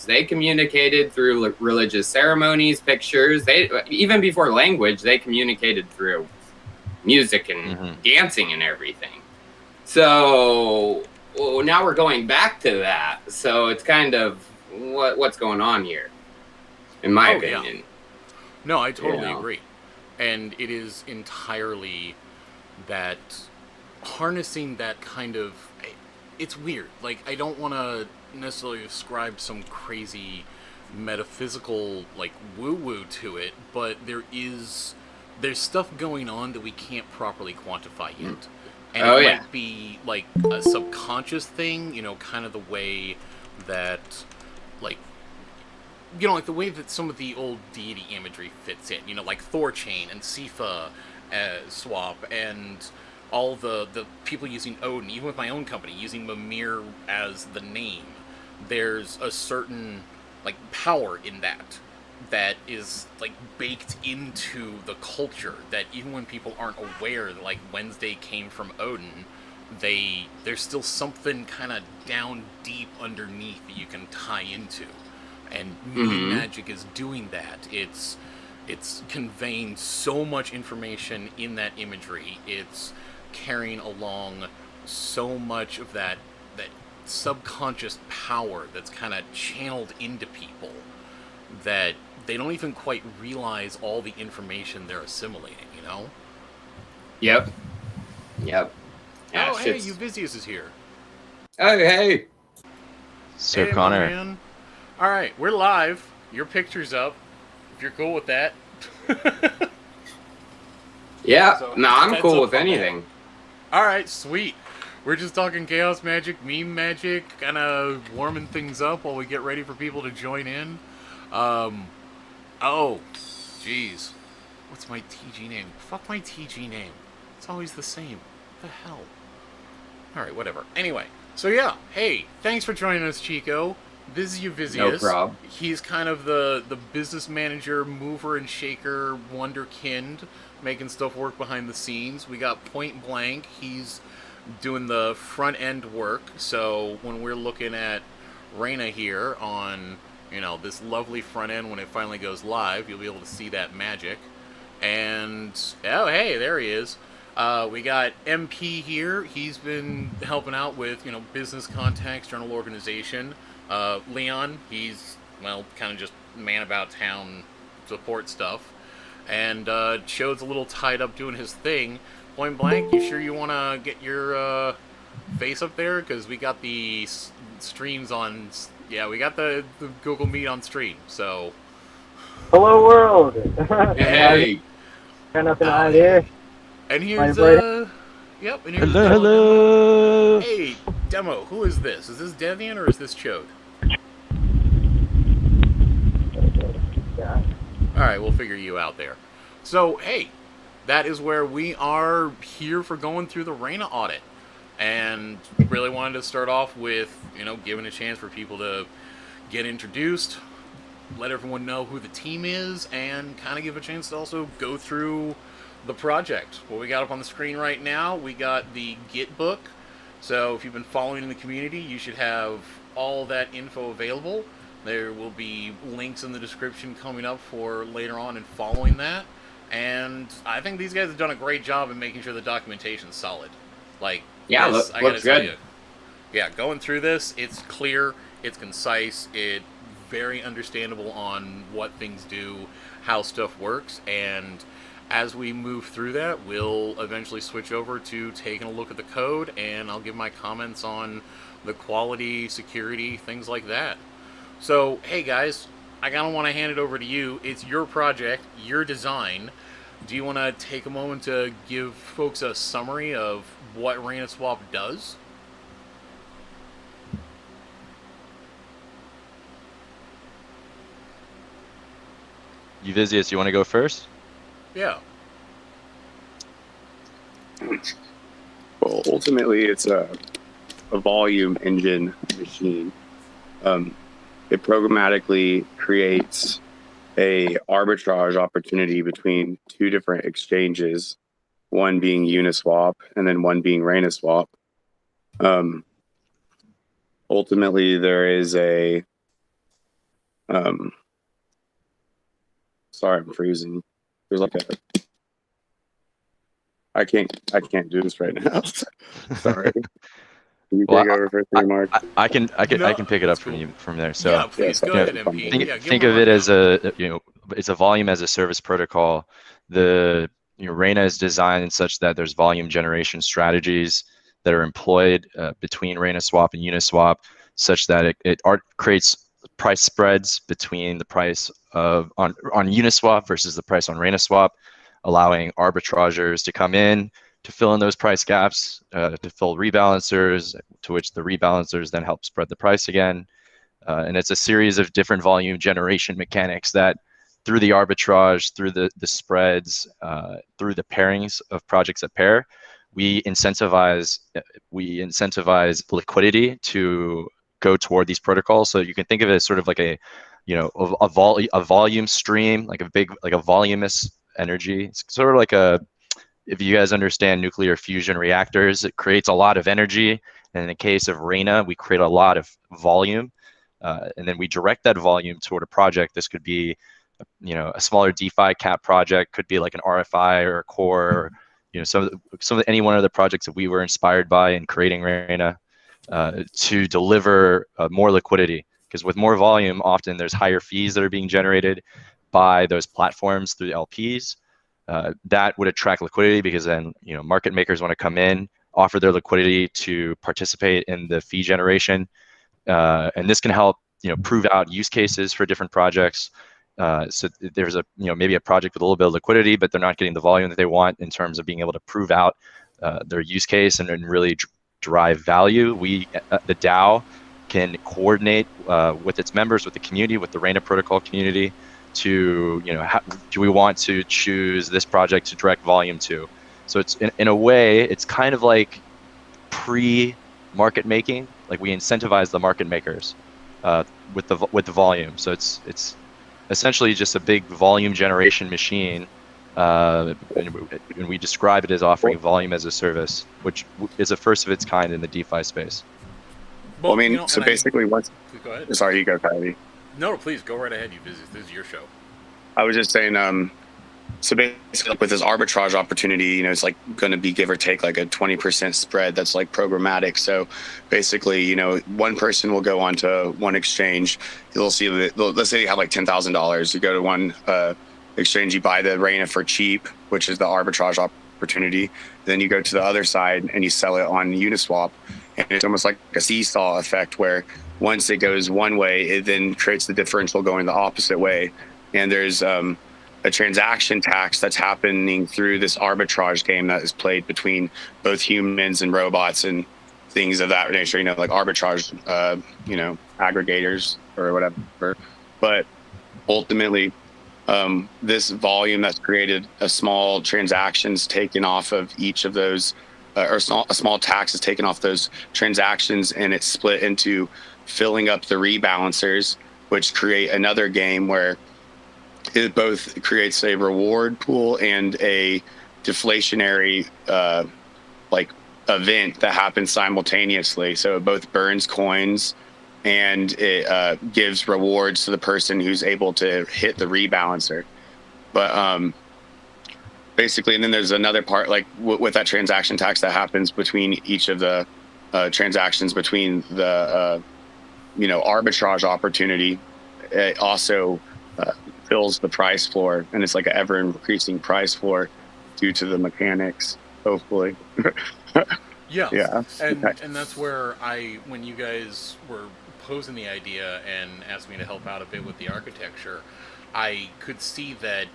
languages. They communicated through religious ceremonies, pictures. They even before language, they communicated through music and dancing and everything. So now we're going back to that. So it's kind of what's going on here, in my opinion. Yeah. No, I totally agree. And it is entirely that harnessing that kind of... It's weird. Like, I don't want to necessarily ascribe some crazy metaphysical, like, woo-woo to it, but there's stuff going on that we can't properly quantify yet. And it might be, like, a subconscious thing, kind of the way that, like, like the way that some of the old deity imagery fits in, like Thorchain and Sifa swap, and all the people using Odin, even with my own company, using Mimir as the name. There's a certain, like, power in that is, like, baked into the culture, that even when people aren't aware that, like, Wednesday came from Odin, there's still something kind of down deep underneath that you can tie into. And magic is doing that. It's conveying so much information in that imagery. It's carrying along so much of that subconscious power that's kind of channeled into people that they don't even quite realize all the information they're assimilating, Yep. Yeah, oh, hey, Uvisius is here. Oh, hey. Sir Connor. Man. All right, we're live. Your picture's up. If you're cool with that. Yeah, so, no, I'm cool with anything. All right, sweet. We're just talking chaos magic, meme magic, kind of warming things up while we get ready for people to join in. Oh, jeez. What's my TG name? Fuck my TG name. It's always the same. What the hell? All right, whatever. Anyway, so yeah, hey, thanks for joining us, Chico. This is Uvisius. No problem. He's kind of the business manager, mover and shaker, wonderkind, making stuff work behind the scenes. We got Point Blank. He's doing the front end work. So when we're looking at Reina here on, this lovely front end, when it finally goes live, you'll be able to see that magic. And, oh, hey, there he is. We got MP here. He's been helping out with, business contacts, journal organization. Leon, he's, kind of just man about town support stuff. And Chode's a little tied up doing his thing. Point Blank, you sure you want to get your face up there? Because we got the streams on... Yeah, we got the Google Meet on stream, so... Hello, world! Hey! Turn up an idea. And here's, Yep, and here's hello! Hey, Demo, who is this? Is this Devian or is this Chode? Yeah. Alright, we'll figure you out there. So, hey, that is where we are here for going through the Rena Audit. And really wanted to start off with, giving a chance for people to get introduced, let everyone know who the team is, and kind of give a chance to also go through the project. What we got up on the screen right now, we got the Gitbook. So if you've been following in the community, you should have all that info available. There will be links in the description coming up for later on and following that. And I think these guys have done a great job in making sure the documentation's solid. Like, yeah, this, looks good. Yeah, going through this, it's clear, it's concise, it's very understandable on what things do, how stuff works, and as we move through that, we'll eventually switch over to taking a look at the code, and I'll give my comments on the quality, security, things like that. So, hey guys, I kind of want to hand it over to you. It's your project, your design. Do you want to take a moment to give folks a summary of what Reina Swap does? Uvisius, you want to go first? Yeah. Well, ultimately, it's a volume engine machine. It programmatically creates a arbitrage opportunity between two different exchanges, one being Uniswap and then one being Reina Swap. Ultimately, there is a Sorry, I'm freezing. There's like a. I can't do this right now. Sorry. Can you take over for 3 Mark? I can No, pick it up that's cool. from there. So Yeah, please go ahead, MP. think of it as it's a volume as a service protocol. Reina is designed such that there's volume generation strategies that are employed between Reina Swap and Uniswap, such that it creates price spreads between the price on Uniswap versus the price on Reina Swap, allowing arbitrageurs to come in to fill in those price gaps, to fill rebalancers, to which the rebalancers then help spread the price again. And it's a series of different volume generation mechanics that, through the arbitrage, through the spreads, through the pairings of projects that pair, we incentivize liquidity to go toward these protocols. So you can think of it as sort of like a volume stream, like a voluminous energy. It's sort of like if you guys understand nuclear fusion reactors, it creates a lot of energy. And in the case of Reina, we create a lot of volume. And then we direct that volume toward a project. This could be, a smaller DeFi cap project, could be like an RFI or a core, or, any one of the projects that we were inspired by in creating Reina, to deliver more liquidity. Because with more volume, often there's higher fees that are being generated by those platforms through the LPs. That would attract liquidity because then market makers want to come in, offer their liquidity to participate in the fee generation, and this can help prove out use cases for different projects. So there's maybe a project with a little bit of liquidity, but they're not getting the volume that they want in terms of being able to prove out their use case and really drive value. The DAO can coordinate with its members, with the community, with the Reina protocol community, to do we want to choose this project to direct volume to. So it's in a way it's kind of like pre-market making, like we incentivize the market makers with the volume. So it's essentially just a big volume generation machine, and we describe it as offering volume as a service, which is a first of its kind in the DeFi space. Well, I mean, so basically once. Go ahead. Sorry, you go, Kylie. No, please go right ahead. This is your show. I was just saying, so basically with this arbitrage opportunity, it's like going to be give or take like a 20% spread that's like programmatic. So basically, one person will go onto one exchange. You'll see, let's say you have like $10,000. You go to one exchange, you buy the Reina for cheap, which is the arbitrage opportunity. Then you go to the other side and you sell it on Uniswap. And it's almost like a seesaw effect where once it goes one way, it then creates the differential going the opposite way. And there's a transaction tax that's happening through this arbitrage game that is played between both humans and robots and things of that nature, like arbitrage, aggregators or whatever. But ultimately, this volume that's created, a small transactions taken off of each of those, or a small tax is taken off those transactions, and it's split into filling up the rebalancers, which create another game where it both creates a reward pool and a deflationary event that happens simultaneously. So it both burns coins and it gives rewards to the person who's able to hit the rebalancer. But basically, and then there's another part with that transaction tax that happens between each of the transactions between the arbitrage opportunity. It also fills the price floor, and it's like an ever increasing price floor due to the mechanics, hopefully. Yeah. And that's where when you guys were posing the idea and asked me to help out a bit with the architecture, I could see that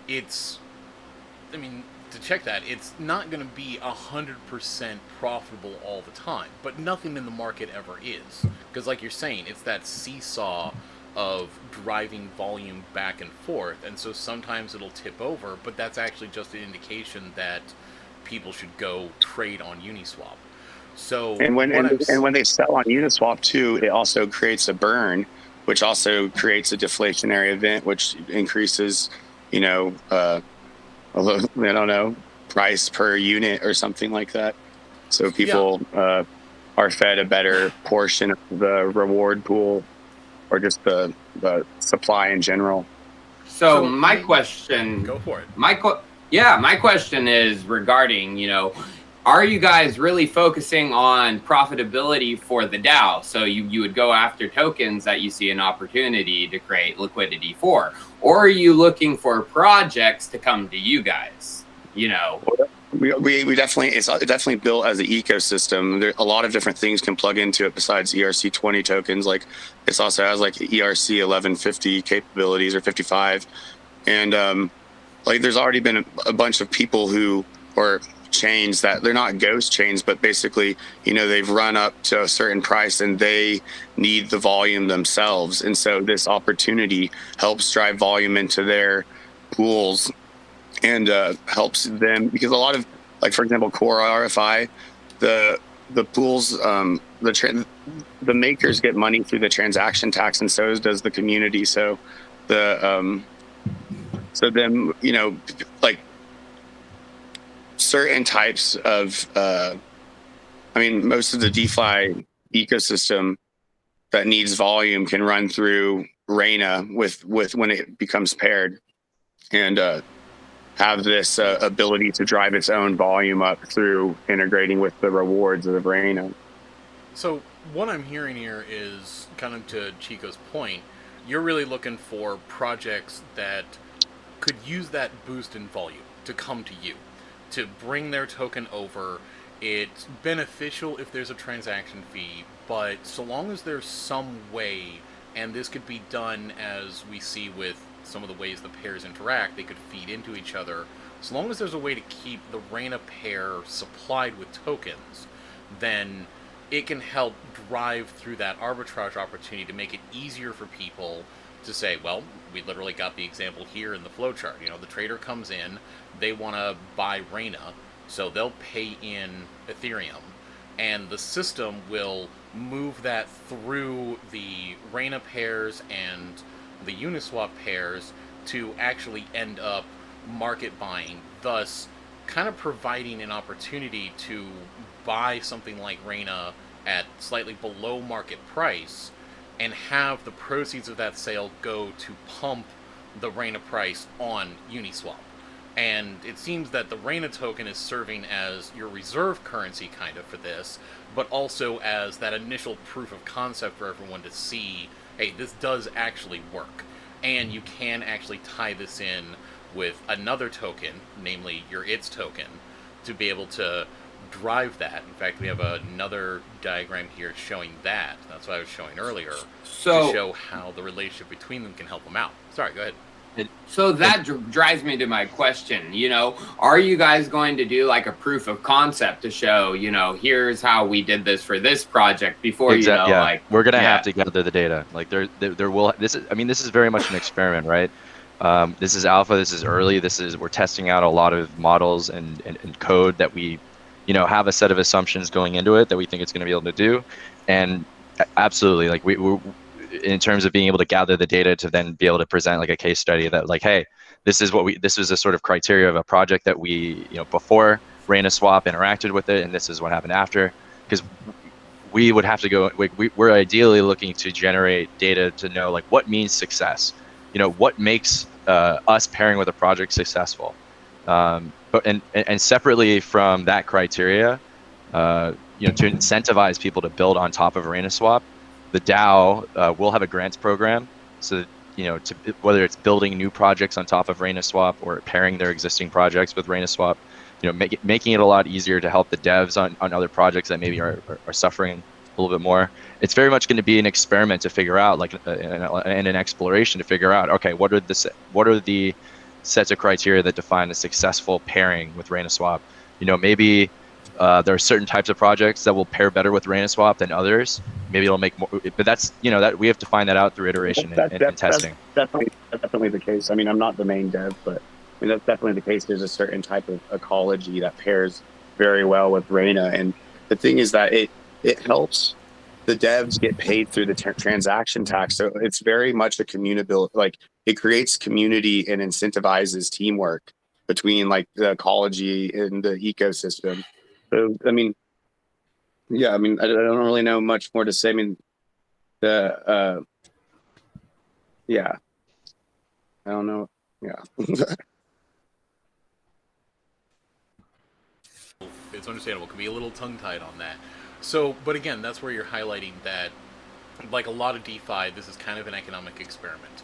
to check that, it's not going to be 100% profitable all the time, but nothing in the market ever is. Because like you're saying, it's that seesaw of driving volume back and forth, and so sometimes it'll tip over, but that's actually just an indication that people should go trade on Uniswap. So and when they sell on Uniswap too, it also creates a burn, which also creates a deflationary event, which increases, price per unit or something like that. So people are fed a better portion of the reward pool or just the supply in general. So my question, go for it. My question is regarding, are you guys really focusing on profitability for the DAO? So you would go after tokens that you see an opportunity to create liquidity for, or are you looking for projects to come to you guys? We definitely, it's definitely built as an ecosystem. There a lot of different things can plug into it besides ERC20 tokens. Like it also has like ERC 1150 capabilities or 55, and like there's already been a bunch of people who, or chains that they're not ghost chains, but basically, they've run up to a certain price and they need the volume themselves, and so this opportunity helps drive volume into their pools and helps them, because a lot of, like for example, core RFI, the pools, the makers get money through the transaction tax, and so does the community. So then like certain types of most of the DeFi ecosystem that needs volume can run through Reina with when it becomes paired, and have this ability to drive its own volume up through integrating with the rewards of Reina. So what I'm hearing here is, kind of to Chico's point, you're really looking for projects that could use that boost in volume to come to you, to bring their token over. It's beneficial if there's a transaction fee, but so long as there's some way, and this could be done as we see with some of the ways the pairs interact, they could feed into each other. So long as there's a way to keep the Reina pair supplied with tokens, then it can help drive through that arbitrage opportunity to make it easier for people to say, well, we literally got the example here in the flowchart. The trader comes in, they want to buy Reina, so they'll pay in Ethereum, and the system will move that through the Reina pairs and the Uniswap pairs to actually end up market buying, thus kind of providing an opportunity to buy something like Reina at slightly below market price and have the proceeds of that sale go to pump the Reina price on Uniswap. And it seems that the Reina token is serving as your reserve currency kind of for this, but also as that initial proof of concept for everyone to see, hey, this does actually work. And you can actually tie this in with another token, namely your ITS token, to be able to drive that. In fact, we have another diagram here showing that. That's what I was showing earlier, to show how the relationship between them can help them out. Sorry, go ahead. So that drives me to my question, are you guys going to do like a proof of concept to show, here's how we did this for this project before, like we're going to have to gather the data. Like there will, this is very much an experiment, right? This is alpha, this is early, we're testing out a lot of models and code that we, have a set of assumptions going into it that we think it's going to be able to do. And absolutely, like we're in terms of being able to gather the data to then be able to present like a case study that like, hey, this is a sort of criteria of a project that we, before Reina Swap interacted with it, and this is what happened after. Because we would have to go, we're ideally looking to generate data to know like what means success, what makes us pairing with a project successful. But separately from that criteria, to incentivize people to build on top of Reina Swap, the DAO will have a grants program, so whether it's building new projects on top of Reina Swap or pairing their existing projects with Reina Swap, making it a lot easier to help the devs on other projects that maybe are suffering a little bit more. It's very much going to be an experiment to figure out, like, and an exploration to figure out, okay, what are the sets of criteria that define a successful pairing with Reina Swap? Maybe there are certain types of projects that will pair better with Reina Swap than others. Maybe it'll make more, but that's, that we have to find that out through iteration and testing. That's definitely the case. I mean, I'm not the main dev, but that's definitely the case. There's a certain type of ecology that pairs very well with Reina. And the thing is that it helps the devs get paid through the transaction tax. So it's very much a community, like it creates community and incentivizes teamwork between like the ecology and the ecosystem. So, I mean, I don't really know much more to say. I mean, Yeah. I don't know. Yeah. It's understandable. It can be a little tongue-tied on that. So, but again, that's where you're highlighting that, like a lot of DeFi, this is kind of an economic experiment.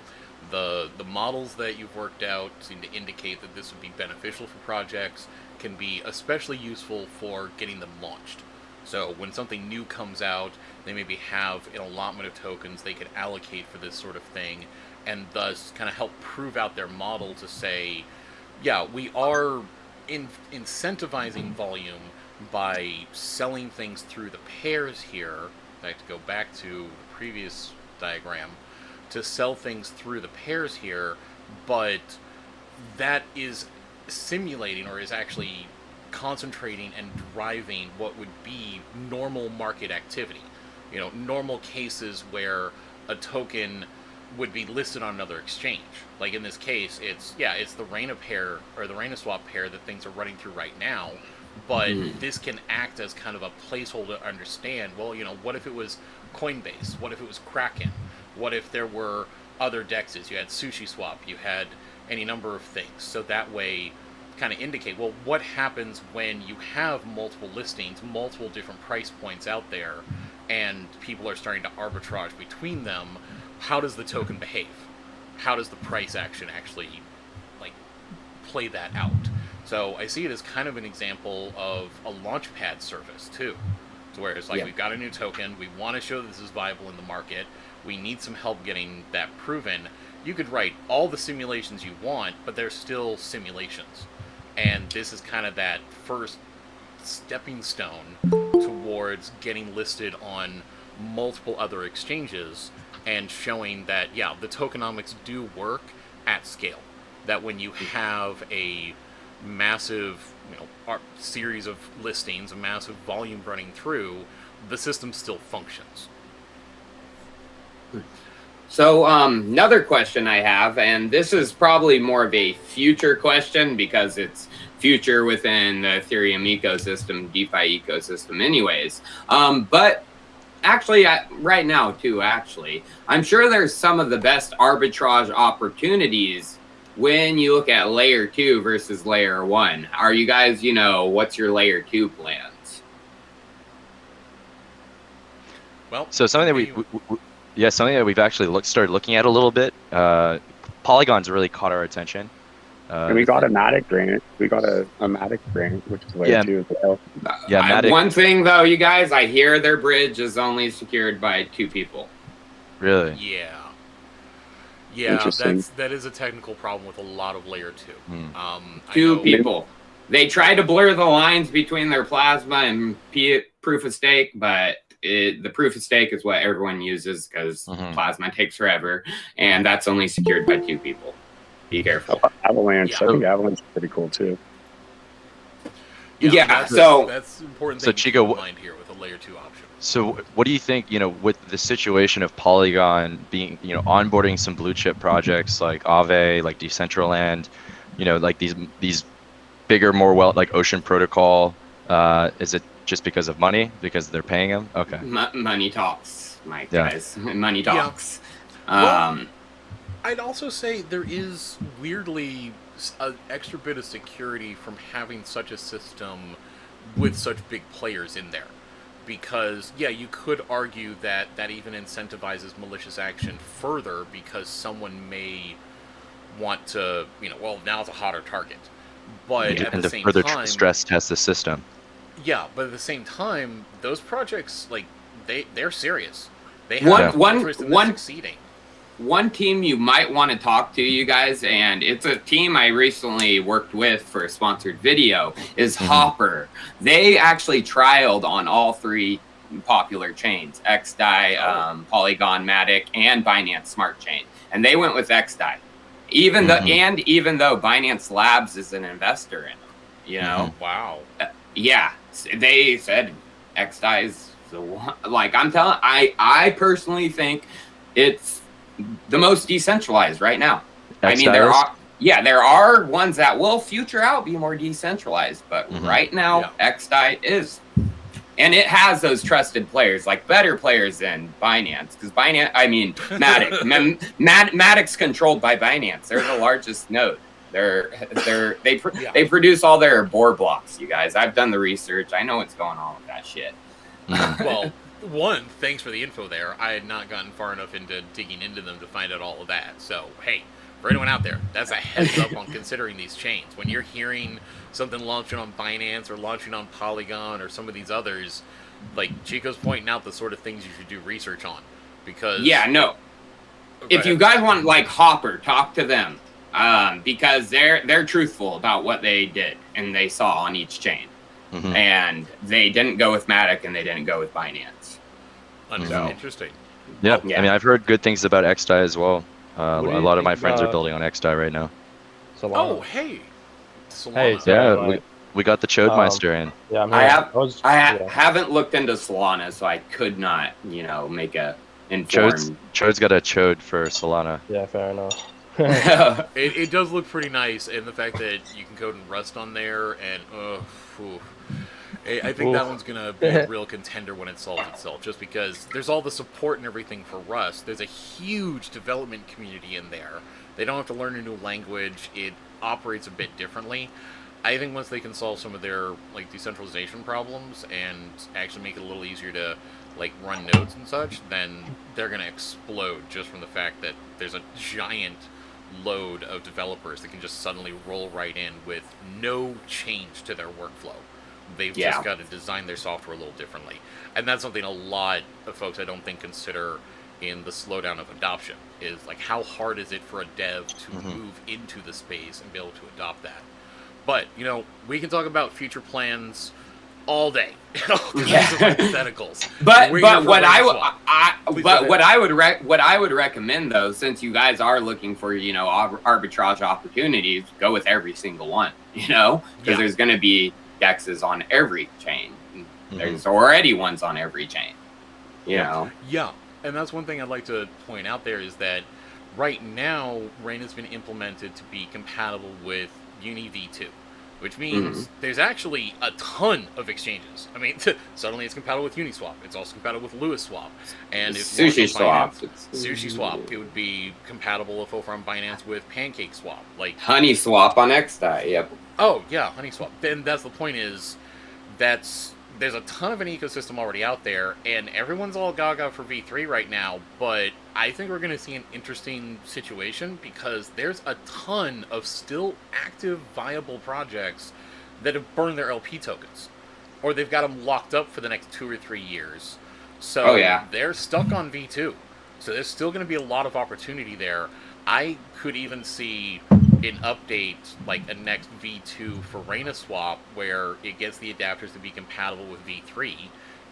The models that you've worked out seem to indicate that this would be beneficial for projects, can be especially useful for getting them launched. So when something new comes out, they maybe have an allotment of tokens they could allocate for this sort of thing, and thus kind of help prove out their model to say, yeah, we are incentivizing volume by selling things through the pairs here. I have to go back to the previous diagram to sell things through the pairs here, but that is simulating or is actually concentrating and driving what would be normal market activity. You know, normal cases where a token would be listed on another exchange. Like in this case, it's the Reina pair or the Reina swap pair that things are running through right now. But this can act as kind of a placeholder to understand, well, you know, what if it was Coinbase? What if it was Kraken? What if there were other dexes? You had Sushi Swap, you had any number of things. So that way, kind of indicate, well, what happens when you have multiple listings, multiple different price points out there, and people are starting to arbitrage between them? How does the token behave? How does the price action actually, like, play that out? So I see it as kind of an example of a Launchpad service, too. So where it's like, we've got a new token, we want to show this is viable in the market, we need some help getting that proven. You could write all the simulations you want, but they're still simulations. And this is kind of that first stepping stone towards getting listed on multiple other exchanges and showing that, yeah, the tokenomics do work at scale. That when you have a massive, you know, series of listings, a massive volume running through, the system still functions. So another question I have, and this is probably more of a future question because it's future within the Ethereum ecosystem, DeFi ecosystem anyways. But actually, right now too, actually, I'm sure there's some of the best arbitrage opportunities when you look at layer 2 versus layer 1. Are you guys, you know, what's your layer 2 plans? Well, so something that something that we've actually started looking at a little bit. Polygon's really caught our attention. And we got a Matic grant. We got a Matic grant, which is layer 2 as well. Matic. One thing though, you guys, I hear their bridge is only secured by 2 people. Really? Yeah, that is a technical problem with a lot of layer 2. 2 people. They try to blur the lines between their plasma and proof of stake, but the proof of stake is what everyone uses because plasma takes forever, and that's only secured by 2 people. Be careful. Avalanche. I think Avalanche is pretty cool too. That's important. So Chico, keep in mind here with a layer 2 option. So what do you think, you know, with the situation of Polygon being, you know, onboarding some blue chip projects like Aave, like Decentraland, you know, like these bigger, more like Ocean Protocol, is it just because of money? Because they're paying them? Okay. Money talks, guys. Money talks. Well, I'd also say there is weirdly an extra bit of security from having such a system with such big players in there. Because, you could argue that even incentivizes malicious action further because someone may want to, you know, well, now it's a hotter target. But at the same time... And to further stress test the system. Yeah, but at the same time, those projects, like, they're serious. They have interest in succeeding. One team you might want to talk to, you guys, and it's a team I recently worked with for a sponsored video, is Hopper. They actually trialed on all 3 popular chains, XDAI, Polygon Matic, and Binance Smart Chain. And they went with XDAI. Even though Binance Labs is an investor in them, you know? Wow. They said XDAI is the one. Like, I personally think it's the most decentralized right now. I mean, there are ones that will future out be more decentralized, but right now XDAI is. And it has those trusted players, like better players than Binance, because Matic's controlled by Binance. They're the largest node. They produce all their Bohr blocks, you guys. I've done the research. I know what's going on with that shit. Well, one, thanks for the info there. I had not gotten far enough into digging into them to find out all of that. So, hey, for anyone out there, that's a heads up on considering these chains. When you're hearing something launching on Binance or launching on Polygon or some of these others, like Chico's pointing out the sort of things you should do research on. Because if you guys want like Hopper, talk to them. Because they're truthful about what they did and they saw on each chain. Mm-hmm. And they didn't go with Matic and they didn't go with Binance. Interesting. Yeah. I mean, I've heard good things about XDAI as well. A lot of my friends are building on XDAI right now. Solana. Oh, hey. Solana. Hey, yeah, we got the Chodemeister in. Yeah, I haven't looked into Solana, so I could not, make a informed. Chod's got a Chode for Solana. Yeah, fair enough. It does look pretty nice, and the fact that you can code in Rust on there, and I think that one's gonna be a real contender when it solves itself, just because there's all the support and everything for Rust. There's a huge development community in there. They don't have to learn a new language. It operates a bit differently. I think once they can solve some of their decentralization problems and actually make it a little easier to run nodes and such, then they're gonna explode just from the fact that there's a giant load of developers that can just suddenly roll right in with no change to their workflow. They've just got to design their software a little differently. And that's something a lot of folks I don't think consider in the slowdown of adoption, is how hard is it for a dev to move into the space and be able to adopt that. But, we can talk about future plans all day. All kinds of hypotheticals. But what I would recommend though, since you guys are looking for arbitrage opportunities, go with every single one. Because there's going to be dexes on every chain. There's already ones on every chain. Yeah, and that's one thing I'd like to point out there is that right now Reina's been implemented to be compatible with Uni v2. Which means there's actually a ton of exchanges. I mean, suddenly it's compatible with Uniswap. It's also compatible with LewisSwap. And if SushiSwap, it would be compatible if over on Binance with PancakeSwap. HoneySwap on XDAI, yep. Oh, yeah, HoneySwap. Then that's the point is, there's a ton of an ecosystem already out there, and everyone's all gaga for V3 right now, but I think we're going to see an interesting situation because there's a ton of still active, viable projects that have burned their LP tokens, or they've got them locked up for the next 2 or 3 years. So they're stuck on V2. So there's still going to be a lot of opportunity there. I could even see an update, a next V2 for Reina Swap, where it gets the adapters to be compatible with V3,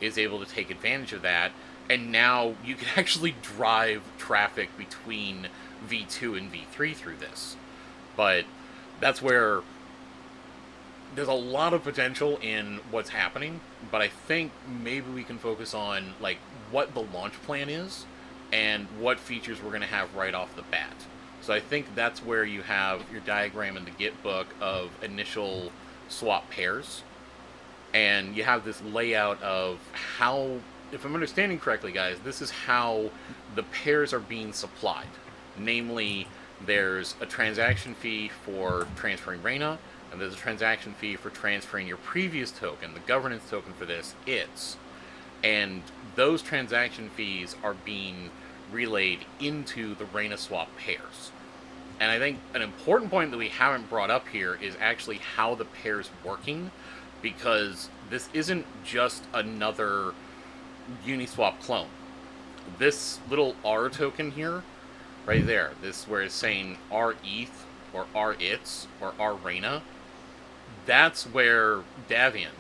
is able to take advantage of that, and now you can actually drive traffic between V2 and V3 through this. But that's where there's a lot of potential in what's happening, but I think maybe we can focus on what the launch plan is and what features we're going to have right off the bat. So I think that's where you have your diagram in the Gitbook of initial swap pairs. And you have this layout of how, if I'm understanding correctly, guys, this is how the pairs are being supplied. Namely, there's a transaction fee for transferring Reina, and there's a transaction fee for transferring your previous token, the governance token for this, ITS. And those transaction fees are being relayed into the Reina swap pairs. And I think an important point that we haven't brought up here is actually how the pair's working, because this isn't just another Uniswap clone. This little R token here, right there, this where it's saying R ETH or R ITS or R Reina, that's where Davian,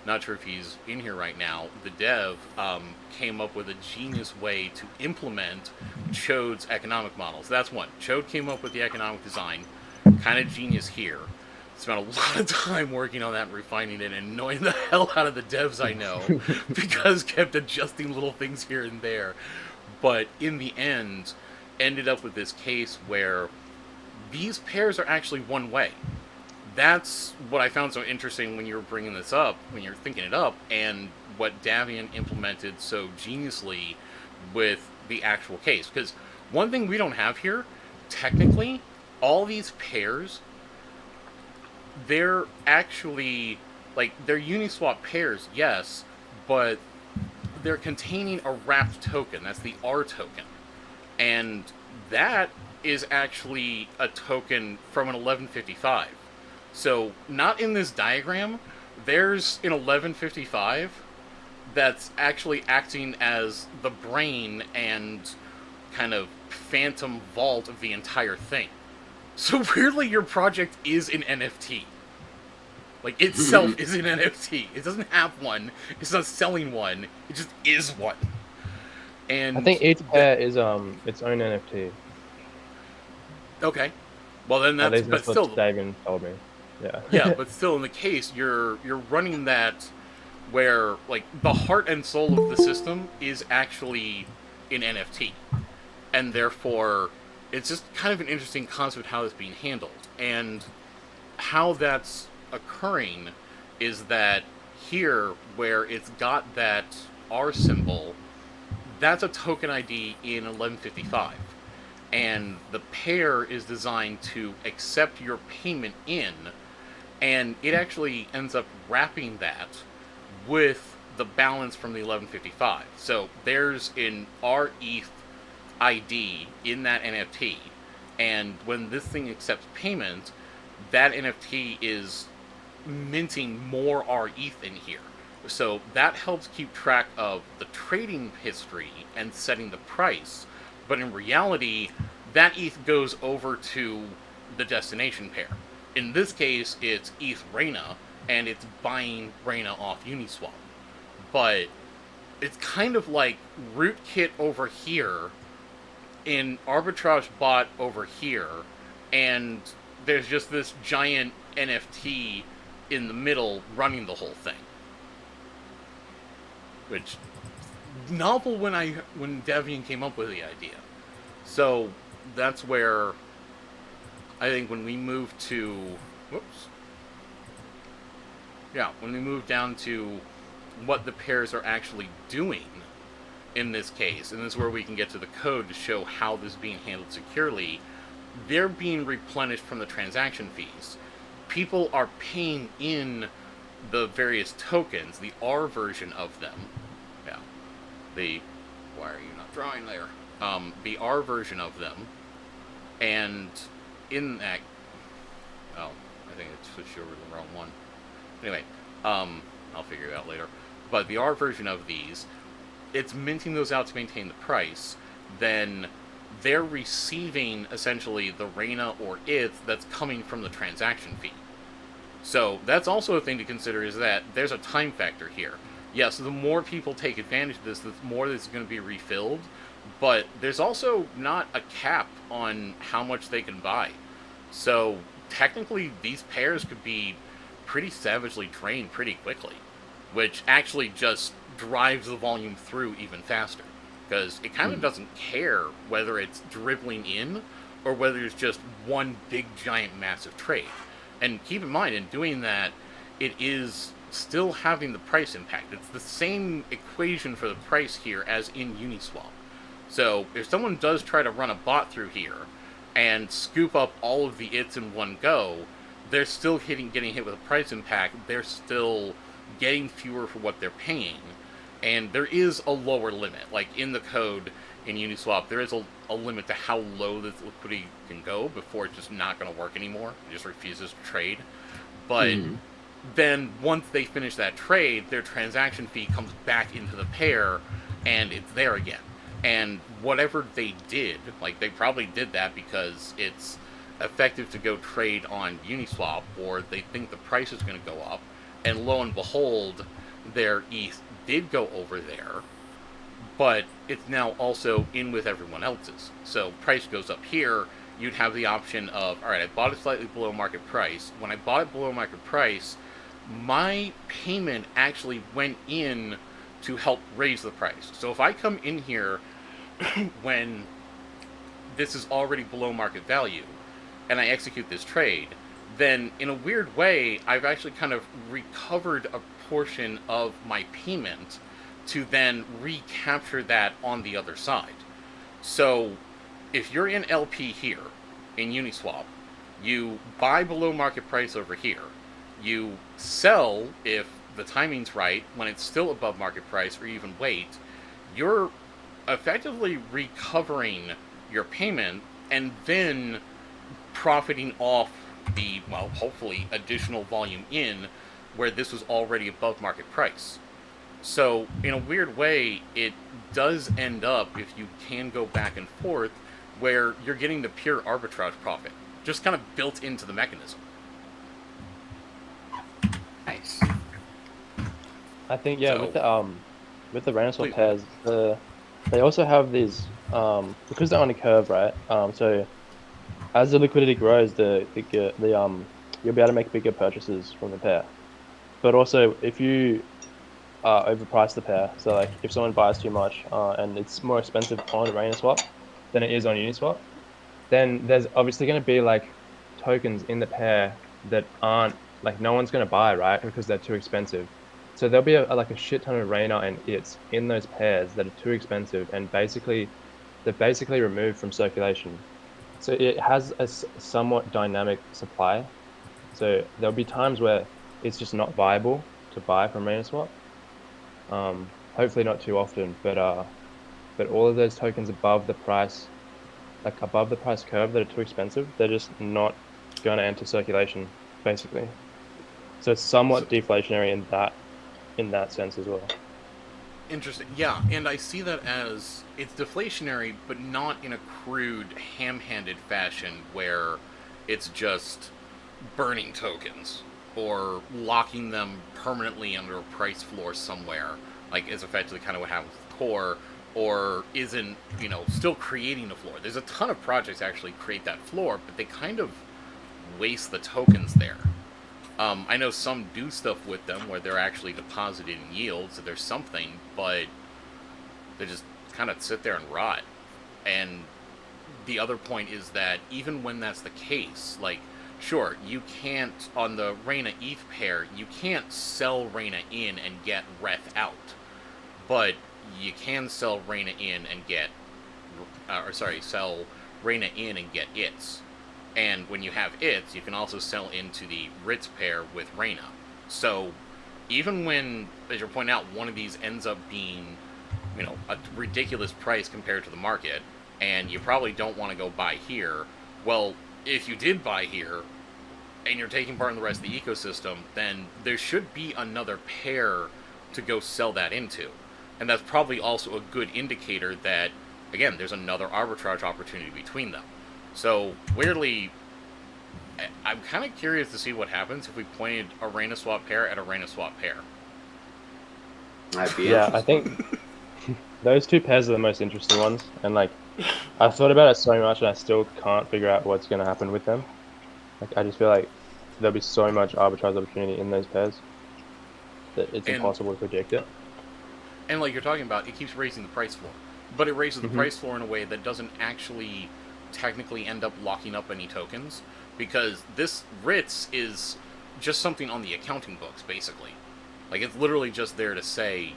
not sure if he's in here right now, the dev came up with a genius way to implement Chode's economic models. That's one. Chode came up with the economic design, kind of genius here. Spent a lot of time working on that and refining it and annoying the hell out of the devs I know because kept adjusting little things here and there. But in the end, ended up with this case where these pairs are actually one way. That's what I found so interesting when you were bringing this up, when you're thinking it up, and what Davian implemented so geniusly with the actual case. Because one thing we don't have here, technically, all these pairs, they're actually, like, they're Uniswap pairs, yes, but they're containing a wrapped token. That's the R token. And that is actually a token from an 1155. So, not in this diagram, there's an 1155 that's actually acting as the brain and kind of phantom vault of the entire thing. So weirdly, your project is an NFT. Like, itself is an NFT. It doesn't have one. It's not selling one. It just is one. And I think each pair is its own NFT. Okay. Well, then that's... But still, Davian told me. Yeah. Yeah, but still, in the case, you're running that where, like, the heart and soul of the system is actually an NFT. And therefore, it's just kind of an interesting concept how it's being handled. And how that's occurring is that here, where it's got that R symbol, that's a token ID in 1155. And the pair is designed to accept your payment in, and it actually ends up wrapping that with the balance from the 1155. So there's an RETH ID in that NFT, and when this thing accepts payment, that NFT is minting more RETH in here. So that helps keep track of the trading history and setting the price. But in reality, that ETH goes over to the destination pair. In this case, it's ETH Reina, and it's buying Reina off Uniswap. But it's kind of like Rootkit over here, in Arbitrage bot over here, and there's just this giant NFT in the middle running the whole thing. Which, novel when Davian came up with the idea. So that's where I think when we move to, when we move down to what the pairs are actually doing in this case, and this is where we can get to the code to show how this is being handled securely, they're being replenished from the transaction fees. People are paying in the various tokens, the R version of them. Yeah. Why are you not drawing there? The R version of them. And in that... Oh, I think I switched over to the wrong one. Anyway, I'll figure it out later. But the R version of these, it's minting those out to maintain the price. Then they're receiving, essentially, the Reina or ETH that's coming from the transaction fee. So that's also a thing to consider, is that there's a time factor here. Yes, the more people take advantage of this, the more this is going to be refilled. But there's also not a cap on how much they can buy. So technically, these pairs could be pretty savagely drained pretty quickly, which actually just drives the volume through even faster. Because it kind of doesn't care whether it's dribbling in or whether it's just one big, giant, massive trade. And keep in mind, in doing that, it is still having the price impact. It's the same equation for the price here as in Uniswap. So if someone does try to run a bot through here and scoop up all of the ITs in one go, they're still getting hit with a price impact. They're still getting fewer for what they're paying. And there is a lower limit. Like in the code in Uniswap, there is a limit to how low this liquidity can go before it's just not going to work anymore. It just refuses to trade. But then once they finish that trade, their transaction fee comes back into the pair, and it's there again. And whatever they did, like they probably did that because it's effective to go trade on Uniswap, or they think the price is going to go up, and lo and behold, their ETH did go over there, but it's now also in with everyone else's. So price goes up here, you'd have the option of, alright, I bought it slightly below market price. When I bought it below market price, my payment actually went in to help raise the price. So if I come in here when this is already below market value, and I execute this trade, then in a weird way, I've actually kind of recovered a portion of my payment to then recapture that on the other side. So if you're in LP here, in Uniswap, you buy below market price over here, you sell if the timing's right when it's still above market price, or even wait, you're effectively recovering your payment and then profiting off the, well, hopefully additional volume in where this was already above market price. So in a weird way, it does end up, if you can go back and forth, where you're getting the pure arbitrage profit, just kind of built into the mechanism. Nice. I think, yeah, So- with the Reina swap Please. pairs, they also have these because they're on a curve, right? So as the liquidity grows, you'll be able to make bigger purchases from the pair. But also, if you overprice the pair, so like if someone buys too much and it's more expensive on Reina swap than it is on Uniswap, then there's obviously going to be like tokens in the pair that aren't, like, no one's going to buy, right? Because they're too expensive. So there'll be like a shit ton of Reina and its in those pairs that are too expensive, and they're basically removed from circulation. So it has a somewhat dynamic supply. So there'll be times where it's just not viable to buy from RenaSwap. Hopefully not too often, but all of those tokens above the price, like above the price curve that are too expensive, they're just not going to enter circulation, basically. So it's somewhat deflationary in that sense as well. Interesting. Yeah, and I see that as it's deflationary, but not in a crude, ham-handed fashion where it's just burning tokens or locking them permanently under a price floor somewhere, like is effectively kind of what happens with Core, or isn't, still creating a floor. There's a ton of projects actually create that floor, but they kind of waste the tokens there. I know some do stuff with them where they're actually depositing yields, so there's something, but they just kind of sit there and rot. And the other point is that even when that's the case, like, sure, you can't, on the Reina ETH pair, you can't sell Reina in and get Reth out. But you can sell Reina in and get, sell Reina in and get its. And when you have its, you can also sell into the Ritz pair with Reina. So even when, as you're pointing out, one of these ends up being, a ridiculous price compared to the market, and you probably don't want to go buy here, well, if you did buy here, and you're taking part in the rest of the ecosystem, then there should be another pair to go sell that into. And that's probably also a good indicator that, again, there's another arbitrage opportunity between them. So, weirdly, I'm kind of curious to see what happens if we pointed a Reina swap pair at a Reina swap pair. That'd be Yeah, I think those two pairs are the most interesting ones. And, like, I've thought about it so much and I still can't figure out what's going to happen with them. Like, I just feel like there'll be so much arbitrage opportunity in those pairs that it's impossible to predict it. And like you're talking about, it keeps raising the price floor. But it raises the price floor in a way that doesn't actually technically end up locking up any tokens, because this Ritz is just something on the accounting books, basically. Like, it's literally just there to say,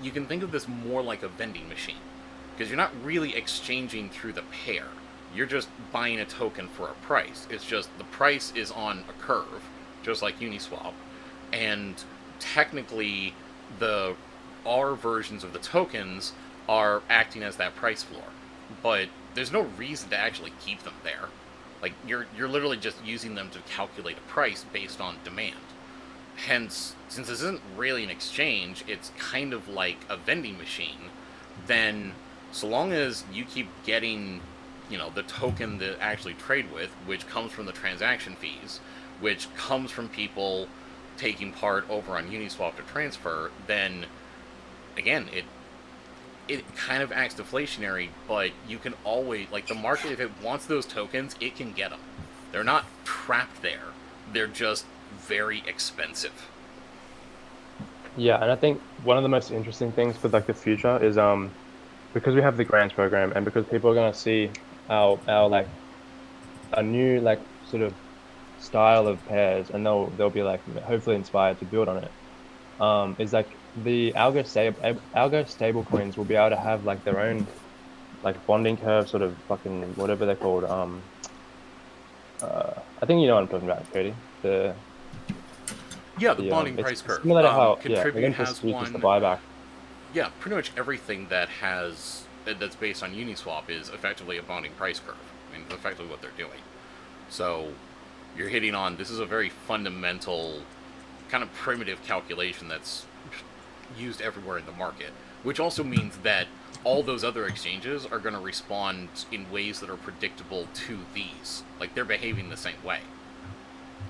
you can think of this more like a vending machine, because you're not really exchanging through the pair. You're just buying a token for a price. It's just the price is on a curve, just like Uniswap, and technically our versions of the tokens are acting as that price floor, but there's no reason to actually keep them there. Like, you're literally just using them to calculate a price based on demand. Hence, since this isn't really an exchange, it's kind of like a vending machine, then so long as you keep getting, the token to actually trade with, which comes from the transaction fees, which comes from people taking part over on Uniswap to transfer, then again, it kind of acts deflationary, but you can always, like, the market, if it wants those tokens, it can get them. They're not trapped there. They're just very expensive. Yeah, and I think one of the most interesting things for, like, the future is because we have the grants program, and because people are going to see our like a new, like, sort of style of pairs, and they'll be, like, hopefully inspired to build on it. is like the algo stable coins will be able to have like their own like bonding curve, sort of fucking whatever they're called. I think you know what I'm talking about, Cody. The bonding price curve. Similar to how Contribute has uses the one. buyback. Yeah, pretty much everything that's based on Uniswap is effectively a bonding price curve. I mean, it's effectively what they're doing. So you're hitting on, this is a very fundamental, kind of primitive calculation that's used everywhere in the market, which also means that all those other exchanges are going to respond in ways that are predictable to these. Like, they're behaving the same way.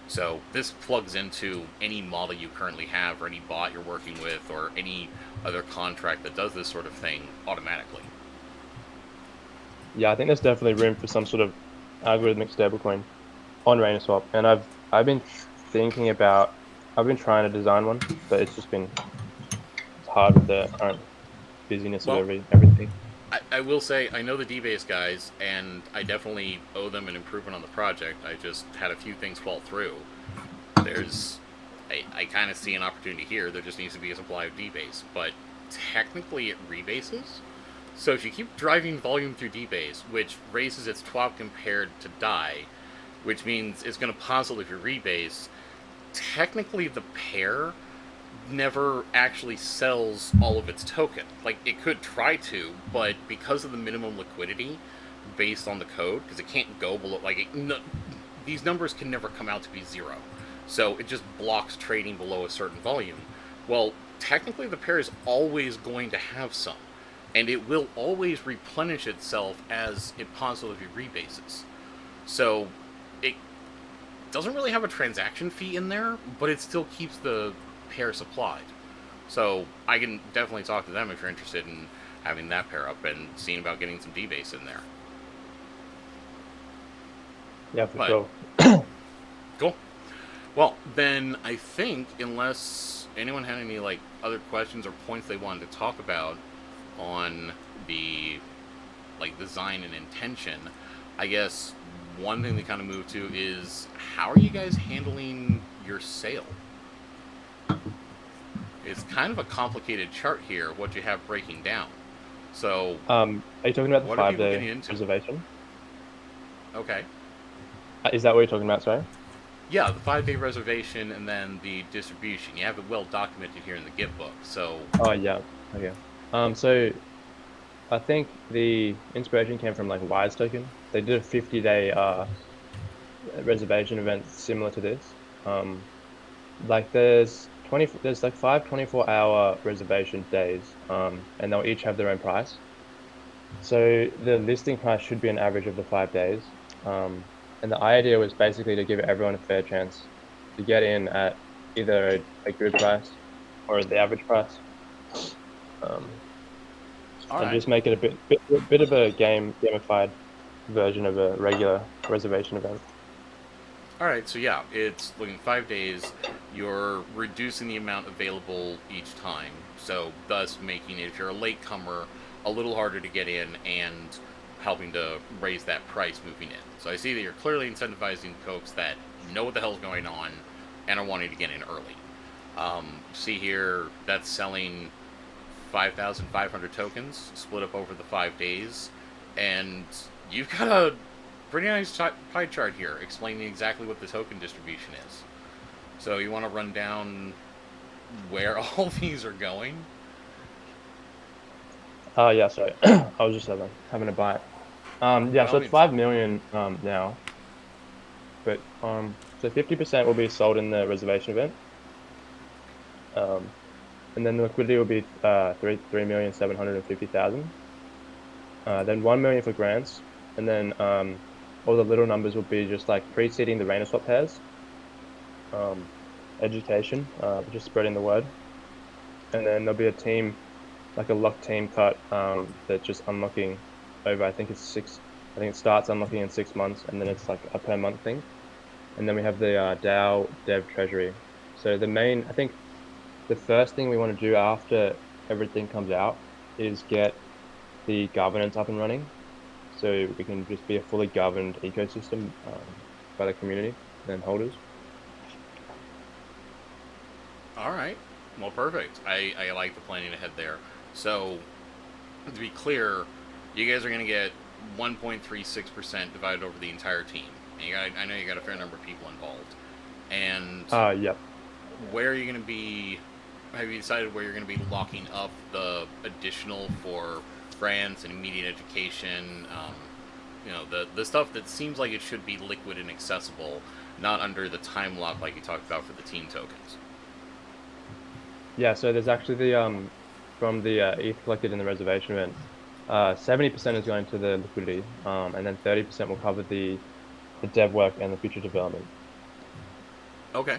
So this plugs into any model you currently have, or any bot you're working with, or any other contract that does this sort of thing automatically. Yeah, I think there's definitely room for some sort of algorithmic stablecoin on RenaSwap, and I've been trying to design one, but it's hard with the current busyness of everything. I will say, I know the D-Base guys, and I definitely owe them an improvement on the project. I just had a few things fall through. I kind of see an opportunity here. There just needs to be a supply of D-Base, but technically it rebases. So if you keep driving volume through D-Base, which raises its TWAP compared to DAI, which means it's going to positively rebase, technically the pair never actually sells all of its token. Like, it could try to, but because of the minimum liquidity based on the code, because it can't go below, these numbers can never come out to be zero. So it just blocks trading below a certain volume. Well, technically the pair is always going to have some, and it will always replenish itself as it positively rebases. So it doesn't really have a transaction fee in there, but it still keeps the pair supplied. So I can definitely talk to them if you're interested in having that pair up and seeing about getting some D-Base in there. Yeah, for sure. Cool. Well, then I think, unless anyone had any other questions or points they wanted to talk about on the design and intention, I guess one thing they kind of move to is, how are you guys handling your sale? It's kind of a complicated chart here, what you have breaking down. So, are you talking about the 5-day reservation? Okay. Is that what you're talking about, sorry? Yeah, the 5-day reservation and then the distribution. You have it well documented here in the Gitbook. So. Oh yeah. Okay. So I think the inspiration came from Wise Token. They did a 50-day reservation event similar to this. There's 5 24-hour reservation days, and they'll each have their own price. So the listing price should be an average of the 5 days. And the idea was basically to give everyone a fair chance to get in at either a good price or the average price. And just make it a bit of a gamified version of a regular reservation event. Alright, so yeah, it's looking 5 days. You're reducing the amount available each time, so thus making it, if you're a latecomer, a little harder to get in and helping to raise that price moving in. So I see that you're clearly incentivizing folks that know what the hell's going on and are wanting to get in early. See here, that's selling 5,500 tokens split up over the 5 days, and you've got a pretty nice pie chart here explaining exactly what the token distribution is. So you want to run down where all these are going? Yeah, sorry. I was just having a bite. Yeah, so it's 5 million now. But so 50% will be sold in the reservation event. And then the liquidity will be 3,750,000. Then 1 million for grants, and then all the little numbers will be just preceding the RenaSwap pairs. Education, just spreading the word. And then there'll be a team, a locked team cut that's just unlocking over, I think it starts unlocking in 6 months, and then it's a per month thing. And then we have the DAO Dev Treasury. So I think the first thing we want to do after everything comes out is get the governance up and running, so we can just be a fully governed ecosystem by the community and holders. All right. Well, perfect. I like the planning ahead there. So, to be clear, you guys are going to get 1.36% divided over the entire team. And I know you got a fair number of people involved. And Yep. where are you going to be? Have you decided where you're going to be locking up the additional for grants and immediate education? The stuff that seems like it should be liquid and accessible, not under the time lock like you talked about for the team tokens. Yeah, so there's actually the from the ETH collected in the reservation event, 70% is going to the liquidity, and then 30% will cover the dev work and the future development. Okay,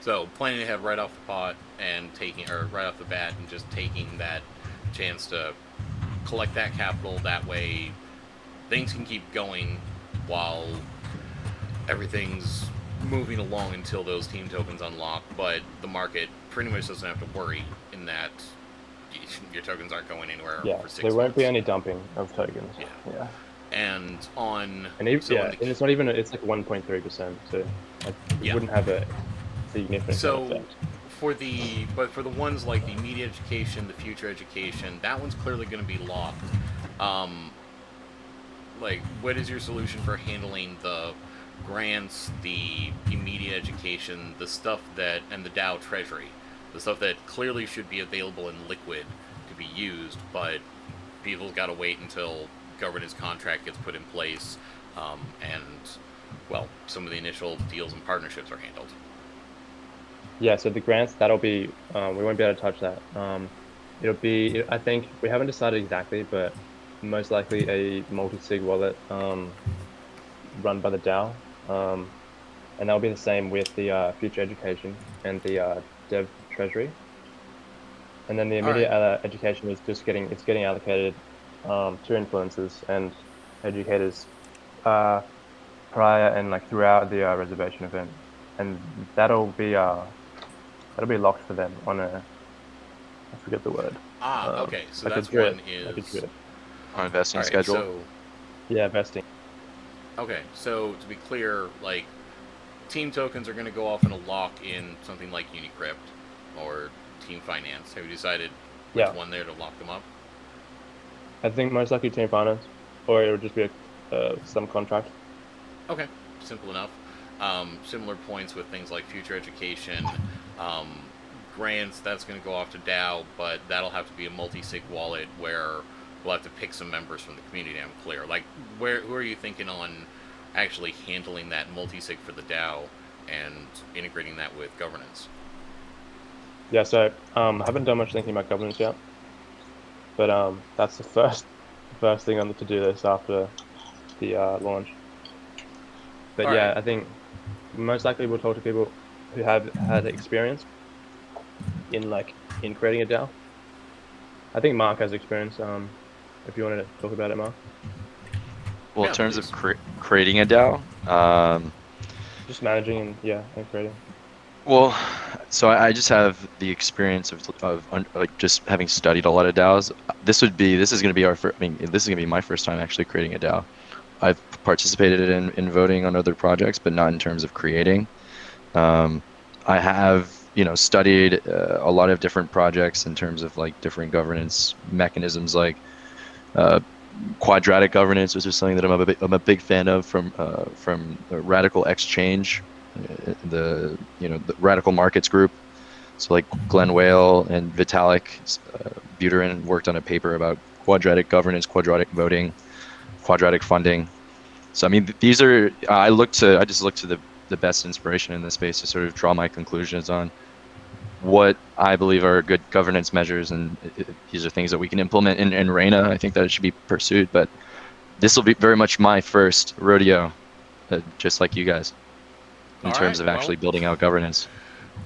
so planning ahead right off the pot and right off the bat and just taking that chance to collect that capital. That way, things can keep going while everything's moving along until those team tokens unlock, but the market pretty much doesn't have to worry in that your tokens aren't going anywhere for 6 months. There won't be any dumping of tokens. Yeah. And on... And even, and it's not even, it's like 1.3%, so like, it wouldn't have a significant effect. For the ones like the immediate education, the future education, that one's clearly going to be locked. Like, what is your solution for handling the grants, the immediate education, the stuff that, and the DAO treasury, the stuff that clearly should be available in liquid to be used, but people's got to wait until governance contract gets put in place, and, well, some of the initial deals and partnerships are handled. Yeah, so the grants, that'll be, we won't be able to touch that. It'll be, I think, we haven't decided exactly, but most likely a multi-sig wallet run by the DAO. And that'll be the same with the future education and the dev treasury. And then the immediate education is just getting allocated to influencers and educators prior and like throughout the reservation event, and that'll be locked for them on a, I forget the word. Okay, so like that's one is on a vesting schedule. So, yeah, vesting. Okay, so to be clear, like, team tokens are going to go off in a lock in something like Unicrypt or Team Finance. Have you decided which one there to lock them up? I think most likely Team Finance, or it would just be some contract. Okay, simple enough. Similar points with things like future education, grants, that's going to go off to DAO, but that'll have to be a multi-sig wallet where we'll have to pick some members from the community. I'm clear. Like, who are you thinking on actually handling that multi-sig for the DAO and integrating that with governance? Yeah, so I haven't done much thinking about governance yet, but that's the first thing on the to-do list after the launch. But yeah, I think most likely we'll talk to people who have had experience in creating a DAO. I think Mark has experience. If you wanted to talk about it, Mark. Well, in terms of creating a DAO, just managing and creating. Well, so I just have the experience of like just having studied a lot of DAOs. This is going to be this is going to be my first time actually creating a DAO. I've participated in voting on other projects, but not in terms of creating. I have studied a lot of different projects in terms of like different governance mechanisms, like quadratic governance, which is something that I'm a big fan of from Radical Exchange, the Radical Markets group. So like Glenn Whale and Vitalik Buterin worked on a paper about quadratic governance, quadratic voting, quadratic funding. So I mean, these are I just look to the best inspiration in this space to sort of draw my conclusions on what I believe are good governance measures, and these are things that we can implement in Reina. I think that it should be pursued, but this will be very much my first rodeo, just like you guys, in terms of actually building out governance.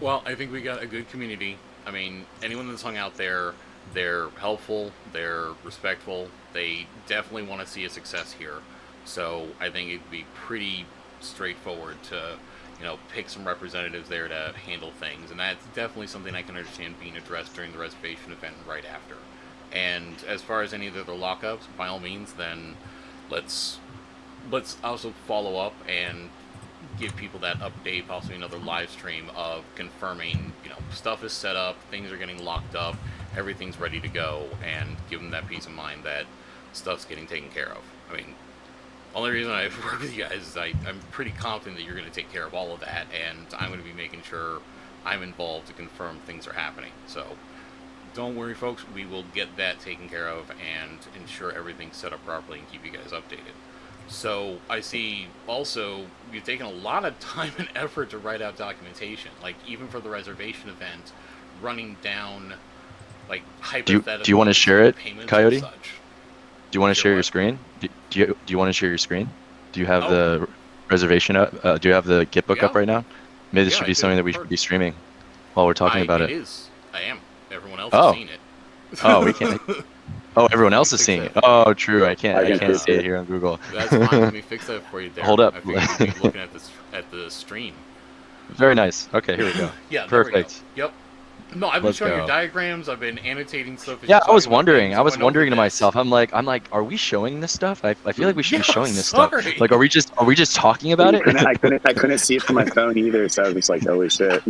Well, I think we got a good community. I mean, anyone that's hung out there, they're helpful, they're respectful, they definitely want to see a success here. So I think it'd be pretty straightforward to pick some representatives there to handle things, and that's definitely something I can understand being addressed during the reservation event and right after. And as far as any of the other lockups, by all means, then let's also follow up and give people that update, possibly another live stream of confirming, stuff is set up, things are getting locked up, everything's ready to go, and give them that peace of mind that stuff's getting taken care of. I mean, only reason I work with you guys is I'm pretty confident that you're going to take care of all of that, and I'm going to be making sure I'm involved to confirm things are happening. So don't worry, folks. We will get that taken care of and ensure everything's set up properly and keep you guys updated. So I see also you've taken a lot of time and effort to write out documentation, like even for the reservation event, running down like hypothetical. Do you want to share it, Coyote? And such. Do you want to share your screen? Do you want to share your screen? Do you have the reservation up? Do you have the Gitbook up right now? Maybe this should be something that we should be streaming while we're talking about it. It is. I am. Everyone else has seen it. Oh, we can't. Oh, everyone else is seeing it. Oh, true. I can't see it here on Google. That's fine. Let me fix that for you there. Hold up. I figured you'd be looking at the stream. Very nice. Okay, here we go. Yeah, perfect. Yep. No, I've been showing your diagrams. I've been annotating stuff. Yeah, I was wondering. I was wondering to myself. I'm like, are we showing this stuff? I feel like we should be showing this stuff. Like, are we just talking about it? I couldn't see it from my phone either, so I was just like, holy shit.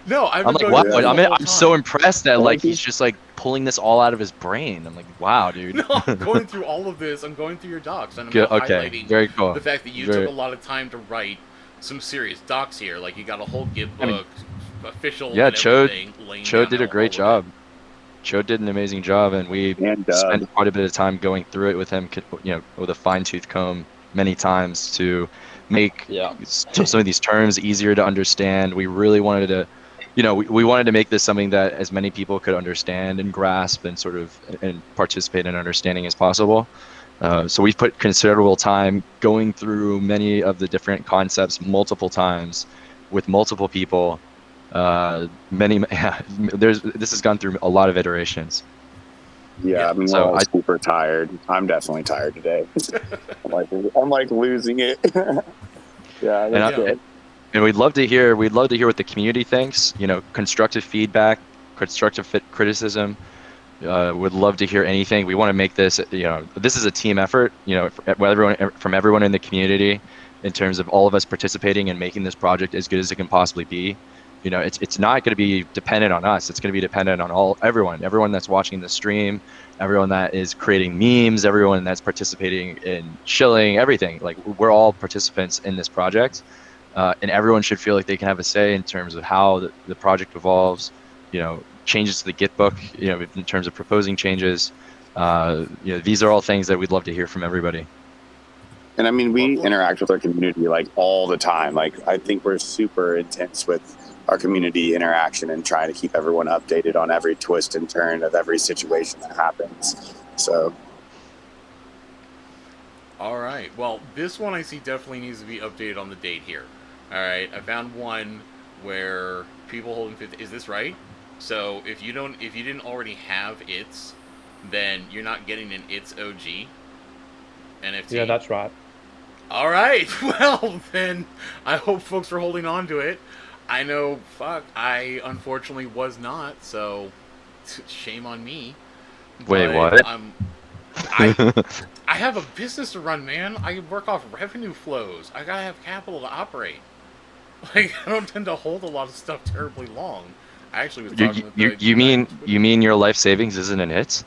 No, I'm like, wow. I'm so impressed that like he's just like pulling this all out of his brain. I'm like, wow, dude. No, I'm going through all of this. I'm going through your docs, and I'm highlighting very cool. the fact that you took a lot of time to write some serious docs here. Like, you got a whole Gitbook. Official. Yeah, Chode did a great job. Chode did an amazing job, and we spent quite a bit of time going through it with him, with a fine-tooth comb many times to make some of these terms easier to understand. We really wanted to, we wanted to make this something that as many people could understand and grasp and sort of and participate in understanding as possible. So we've put considerable time going through many of the different concepts multiple times with multiple people. This has gone through a lot of iterations. Yeah, I mean, so I'm super tired. I'm definitely tired today. I'm like losing it. And we'd love to hear what the community thinks. Constructive feedback, constructive criticism. Would love to hear anything. We want to make this. This is a team effort. From everyone in the community, in terms of all of us participating and making this project as good as it can possibly be. It's not going to be dependent on us. It's going to be dependent on everyone that's watching the stream, everyone that is creating memes, everyone that's participating in shilling, everything. Like, we're all participants in this project, and everyone should feel like they can have a say in terms of how the project evolves. Changes to the Gitbook. In terms of proposing changes. These are all things that we'd love to hear from everybody. And I mean, we interact with our community like all the time. Like, I think we're super intense with our community interaction and trying to keep everyone updated on every twist and turn of every situation that happens. So. All right. Well, this one I see definitely needs to be updated on the date here. All right. I found one where people holding 50. Is this right? So if you didn't already have its, then you're not getting an its OG NFT. Yeah, that's right. All right. Well, then I hope folks are holding on to it. I know, I unfortunately was not, so shame on me. Wait, what? I have a business to run, man. I work off revenue flows. I gotta have capital to operate. Like, I don't tend to hold a lot of stuff terribly long. I actually was talking with you mean your life savings isn't in hits?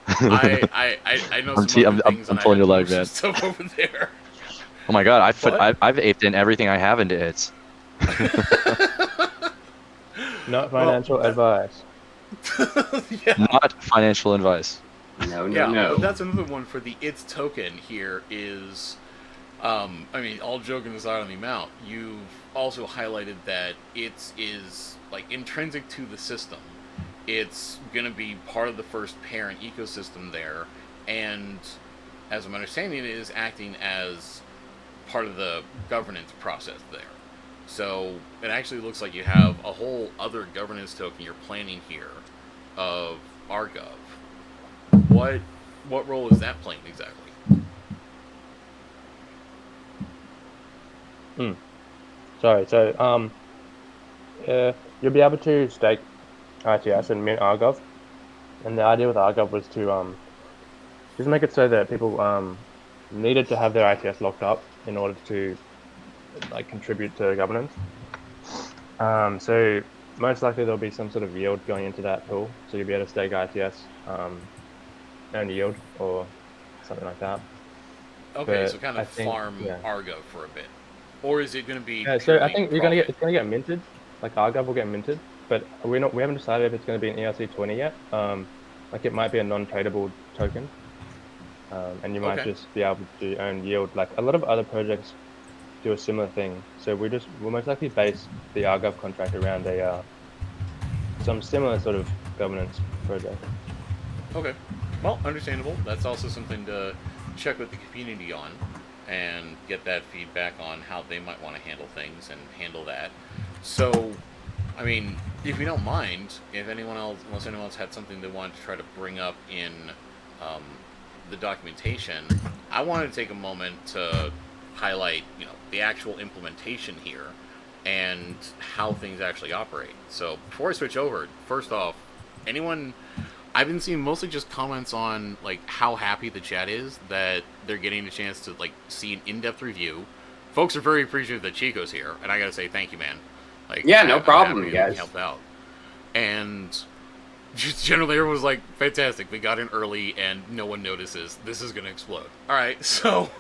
I know some other things. I'm pulling your leg, man. Stuff over there. Oh my god, I've aped in everything I have into its. Not financial advice. Yeah. Not financial advice. No. That's another one for the its token here is, all joking aside on the amount, you've also highlighted that it is like intrinsic to the system. It's going to be part of the first parent ecosystem there, and as I'm understanding it, is acting as part of the governance process there. So it actually looks like you have a whole other governance token you're planning here of Argov. What role is that playing exactly? Sorry, so you'll be able to stake ITS and mint Argov, and the idea with Argov was to just make it so that people needed to have their ITS locked up in order to like contribute to governance. So most likely there'll be some sort of yield going into that pool. So you'll be able to stake ITS, earn yield or something like that. Okay, But so kind of I think, farm yeah. Argo for a bit, or is it going to be? Yeah, so I purely think profit? it's gonna get minted. Like Argov will get minted, but we haven't decided if it's gonna be an ERC20 yet. Like it might be a non-tradable token, and you might Okay. just be able to earn yield. Like a lot of other projects do a similar thing. So we'll most likely base the Argov contract around some similar sort of governance project. Okay. Well, understandable. That's also something to check with the community on and get that feedback on how they might want to handle things and handle that. So, I mean, if you don't mind, unless anyone else had something they wanted to try to bring up in the documentation, I wanted to take a moment to highlight, the actual implementation here and how things actually operate. So, before I switch over, first off, I've been seeing mostly just comments on like how happy the chat is that they're getting a chance to like see an in-depth review. Folks are very appreciative that Chico's here, and I gotta say thank you, man. Like, Yeah, no I'm problem, happy that we guys. helped out. And just generally everyone was like, fantastic, we got in early and no one notices. This is gonna explode. Alright, so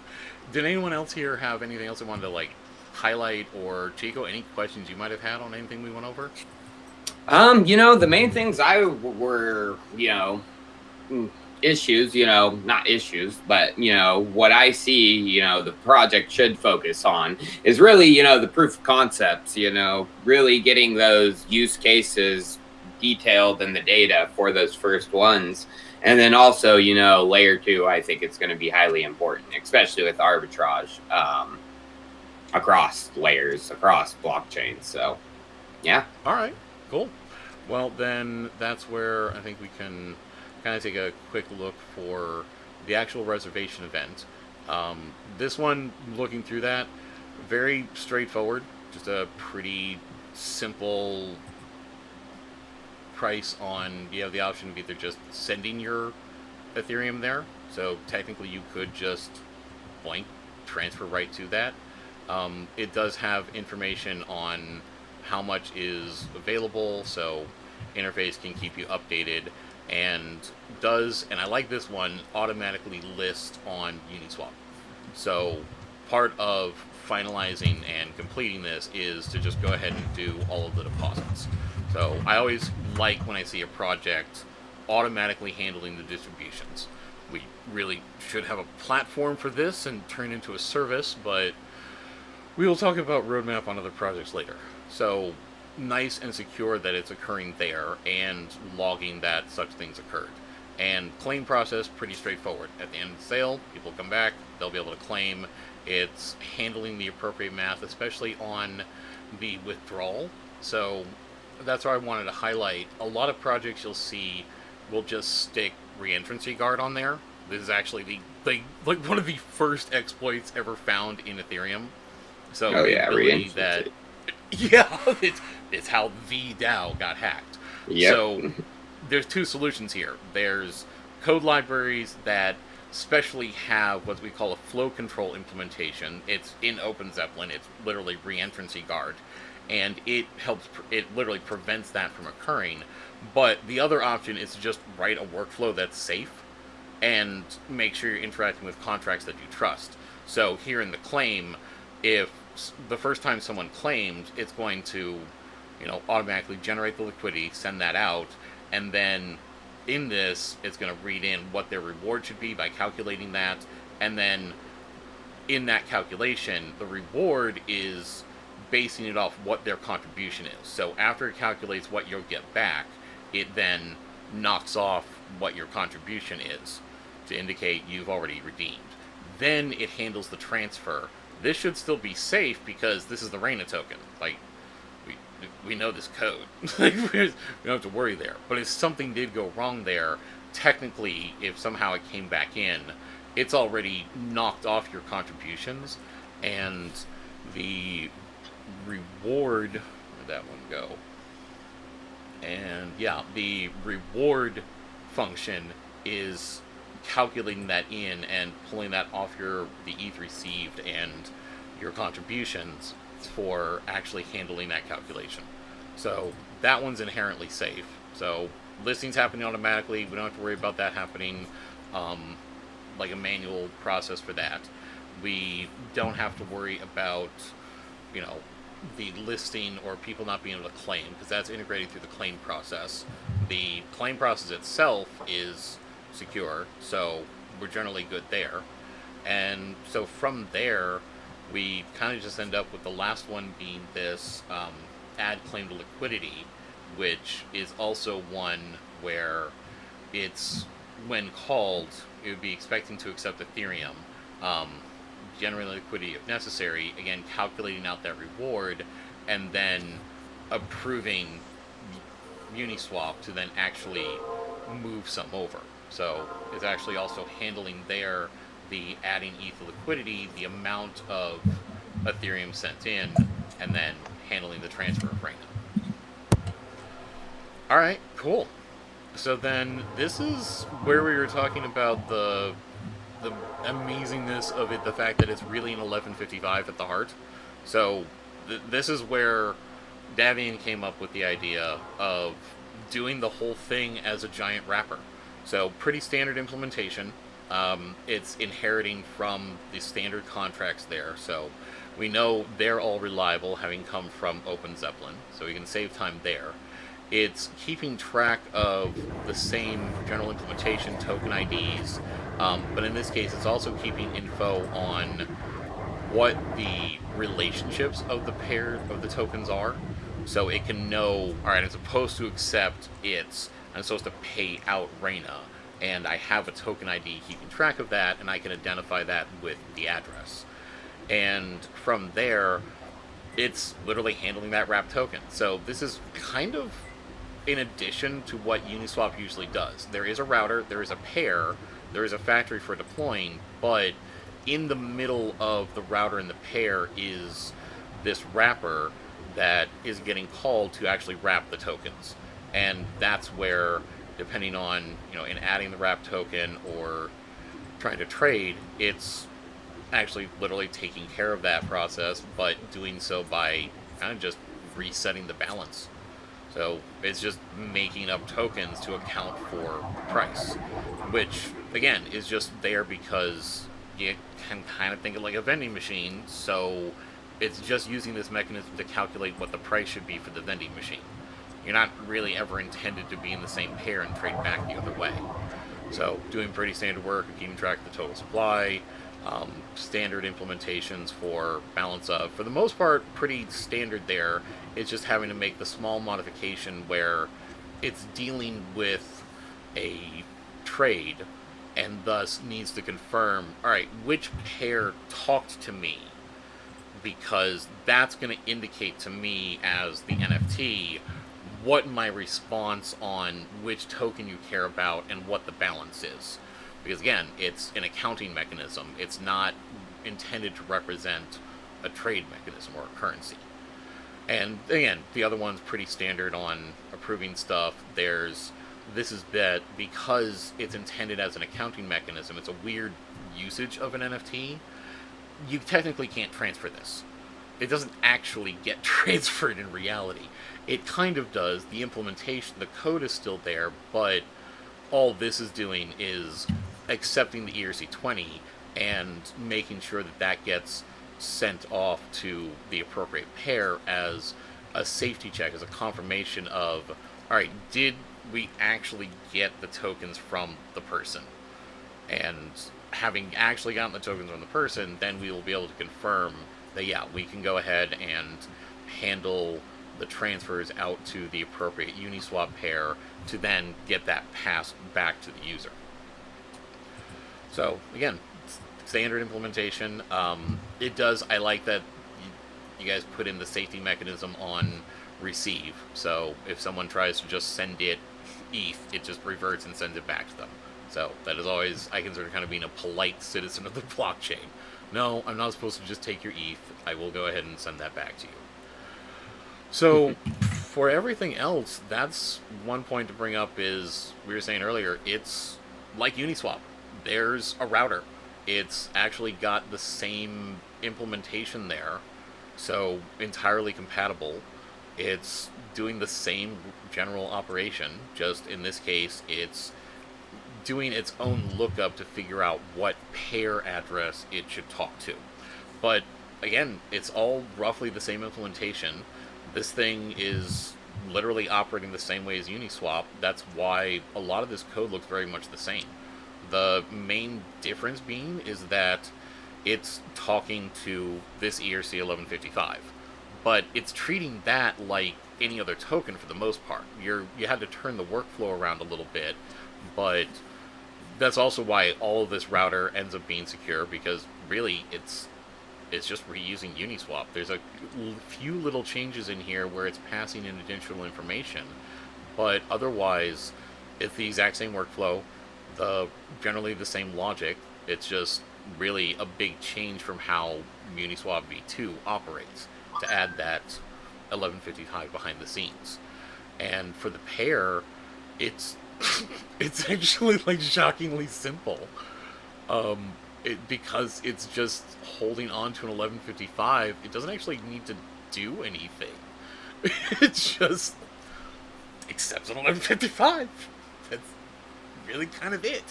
did anyone else here have anything else they wanted to like highlight, or Chico, any questions you might have had on anything we went over? The main things were, issues, not issues, but, what I see, the project should focus on is really, the proof of concepts, really getting those use cases detailed in the data for those first ones. And then also, layer 2, I think it's going to be highly important, especially with arbitrage across layers, across blockchains. So, yeah. All right, cool. Well, then that's where I think we can kind of take a quick look for the actual reservation event. This one, looking through that, very straightforward, just a pretty simple price on, you have the option of either just sending your Ethereum there, so technically you could just blank transfer right to that. It does have information on how much is available, so interface can keep you updated, and I like this one, automatically list on Uniswap. So part of finalizing and completing this is to just go ahead and do all of the deposits. So I always like when I see a project automatically handling the distributions. We really should have a platform for this and turn into a service, but we will talk about roadmap on other projects later. So nice and secure that it's occurring there and logging that such things occurred. And claim process, pretty straightforward. At the end of the sale, people come back, they'll be able to claim. It's handling the appropriate math, especially on the withdrawal. So that's where I wanted to highlight. A lot of projects you'll see will just stick reentrancy guard on there. This is actually like one of the first exploits ever found in Ethereum. So the ability that, yeah, it's how the DAO got hacked. Yep. So there's two solutions here. There's code libraries that specially have what we call a flow control implementation. It's in OpenZeppelin. It's literally reentrancy guard, and it literally prevents that from occurring. But the other option is to just write a workflow that's safe and make sure you're interacting with contracts that you trust. So here in the claim, if the first time someone claimed, it's going to, automatically generate the liquidity, send that out, and then in this, it's going to read in what their reward should be by calculating that, and then in that calculation, the reward is basing it off what their contribution is. So after it calculates what you'll get back, it then knocks off what your contribution is to indicate you've already redeemed. Then it handles the transfer. This should still be safe because this is the Reina token. Like, we know this code. Like, we don't have to worry there. But if something did go wrong there, technically, if somehow it came back in, it's already knocked off your contributions, and the reward, where'd that one go? And yeah, the reward function is calculating that in and pulling that off the ETH received and your contributions for actually handling that calculation. So that one's inherently safe. So listings happening automatically. We don't have to worry about that happening like a manual process for that. We don't have to worry about, the listing or people not being able to claim, because that's integrated through the claim process. The claim process itself is secure, so we're generally good there. And so from there, we kind of just end up with the last one being this add claim to liquidity, which is also one where it's, when called, it would be expecting to accept Ethereum, generating liquidity if necessary, again, calculating out that reward, and then approving Uniswap to then actually move some over. So it's actually also handling there the adding ETH liquidity, the amount of Ethereum sent in, and then handling the transfer of Reina. Alright, cool. So then this is where we were talking about the amazingness of it, the fact that it's really an 1155 at the heart. So this is where Davian came up with the idea of doing the whole thing as a giant wrapper. So pretty standard implementation. It's inheriting from the standard contracts there. So we know they're all reliable, having come from OpenZeppelin, so we can save time there. It's keeping track of the same general implementation token IDs, but in this case, it's also keeping info on what the relationships of the pair of the tokens are. So it can know, all right, I'm supposed to accept I'm supposed to pay out Reina, and I have a token ID keeping track of that, and I can identify that with the address. And from there, it's literally handling that wrapped token. So this is kind of in addition to what Uniswap usually does. There is a router, there is a pair, there is a factory for deploying, but in the middle of the router and the pair is this wrapper that is getting called to actually wrap the tokens. And that's where, depending on, in adding the wrap token or trying to trade, it's actually literally taking care of that process, but doing so by kind of just resetting the balance. So it's just making up tokens to account for price, which, again, is just there because you can kind of think of like a vending machine, so it's just using this mechanism to calculate what the price should be for the vending machine. You're not really ever intended to be in the same pair and trade back the other way. So doing pretty standard work, keeping track of the total supply, standard implementations for balance of, for the most part, pretty standard there. It's just having to make the small modification where it's dealing with a trade and thus needs to confirm, all right, which pair talked to me, because that's going to indicate to me as the NFT what my response on which token you care about and what the balance is. Because again, it's an accounting mechanism. It's not intended to represent a trade mechanism or a currency. And again, the other one's pretty standard on approving stuff. This is that because it's intended as an accounting mechanism, it's a weird usage of an NFT. You technically can't transfer this. It doesn't actually get transferred in reality. It kind of does. The implementation, the code is still there, but all this is doing is accepting the ERC20 and making sure that that gets sent off to the appropriate pair as a safety check, as a confirmation of, all right, did we actually get the tokens from the person? And having actually gotten the tokens from the person, then we will be able to confirm that, yeah, we can go ahead and handle the transfers out to the appropriate Uniswap pair to then get that passed back to the user. So again, standard implementation. It does, I like that you guys put in the safety mechanism on receive. So if someone tries to just send it ETH, it just reverts and sends it back to them. So that is always, I consider kind of being a polite citizen of the blockchain. No, I'm not supposed to just take your ETH. I will go ahead and send that back to you. So for everything else, that's one point to bring up is, we were saying earlier, it's like Uniswap. There's a router. It's actually got the same implementation there, so entirely compatible. It's doing the same general operation, just in this case, it's doing its own lookup to figure out what pair address it should talk to. But again, it's all roughly the same implementation. This thing is literally operating the same way as Uniswap. That's why a lot of this code looks very much the same. The main difference being is that it's talking to this ERC 1155, but it's treating that like any other token for the most part. You had to turn the workflow around a little bit, but that's also why all of this router ends up being secure, because really it's just reusing Uniswap. There's a few little changes in here where it's passing in additional information, but otherwise it's the exact same workflow, generally the same logic. It's just really a big change from how Uniswap v2 operates to add that 1155 behind the scenes. And for the pair, it's it's actually like shockingly simple. Because it's just holding on to an 1155, it doesn't actually need to do anything. It just accepts an 1155. That's really kind of it.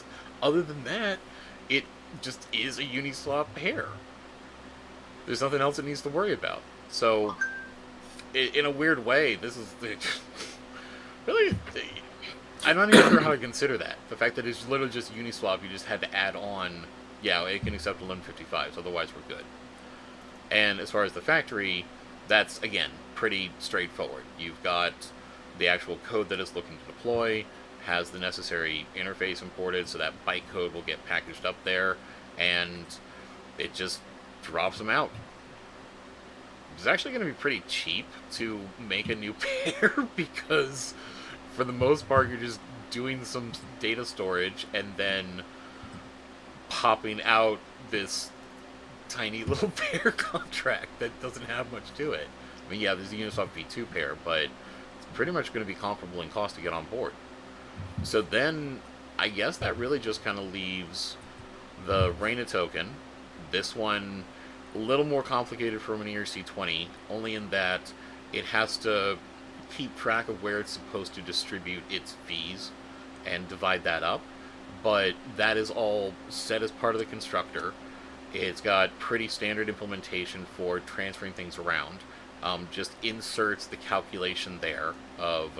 Other than that, it just is a Uniswap pair. There's nothing else it needs to worry about. So, in a weird way, this is really. I'm not even sure how to consider that. The fact that it's literally just Uniswap, you just had to add on, yeah, it can accept 1155s, otherwise we're good. And as far as the factory, that's, again, pretty straightforward. You've got the actual code that it's looking to deploy, has the necessary interface imported, so that bytecode will get packaged up there, and it just drops them out. It's actually going to be pretty cheap to make a new pair, because for the most part you're just doing some data storage and then popping out this tiny little pair contract that doesn't have much to it. I mean, yeah, there's a Uniswap v2 pair, but it's pretty much going to be comparable in cost to get on board. So then, I guess that really just kind of leaves the Reina token. This one, a little more complicated from an ERC20, only in that it has to keep track of where it's supposed to distribute its fees and divide that up. But that is all set as part of the constructor. It's got pretty standard implementation for transferring things around. Just inserts the calculation there of,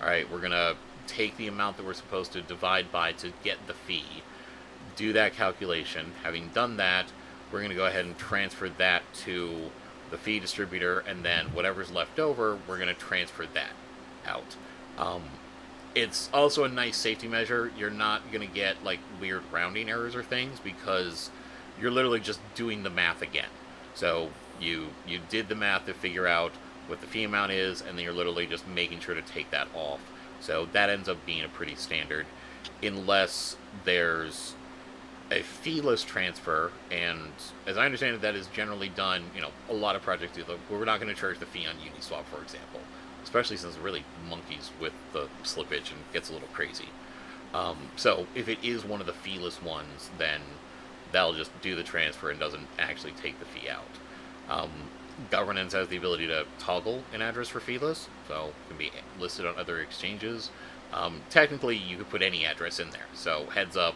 all right, we're going to take the amount that we're supposed to divide by to get the fee, do that calculation. Having done that, we're going to go ahead and transfer that to the fee distributor, and then whatever's left over, we're going to transfer that out. It's also a nice safety measure. You're not going to get like weird rounding errors or things, because you're literally just doing the math again. So you did the math to figure out what the fee amount is, and then you're literally just making sure to take that off. So that ends up being a pretty standard, unless there's a feeless transfer, and as I understand it, that is generally done, a lot of projects do, we're not going to charge the fee on Uniswap, for example, especially since it really monkeys with the slippage and gets a little crazy. So if it is one of the feeless ones, then that'll just do the transfer and doesn't actually take the fee out. Governance has the ability to toggle an address for feeless, so it can be listed on other exchanges. Technically, you could put any address in there, so heads up,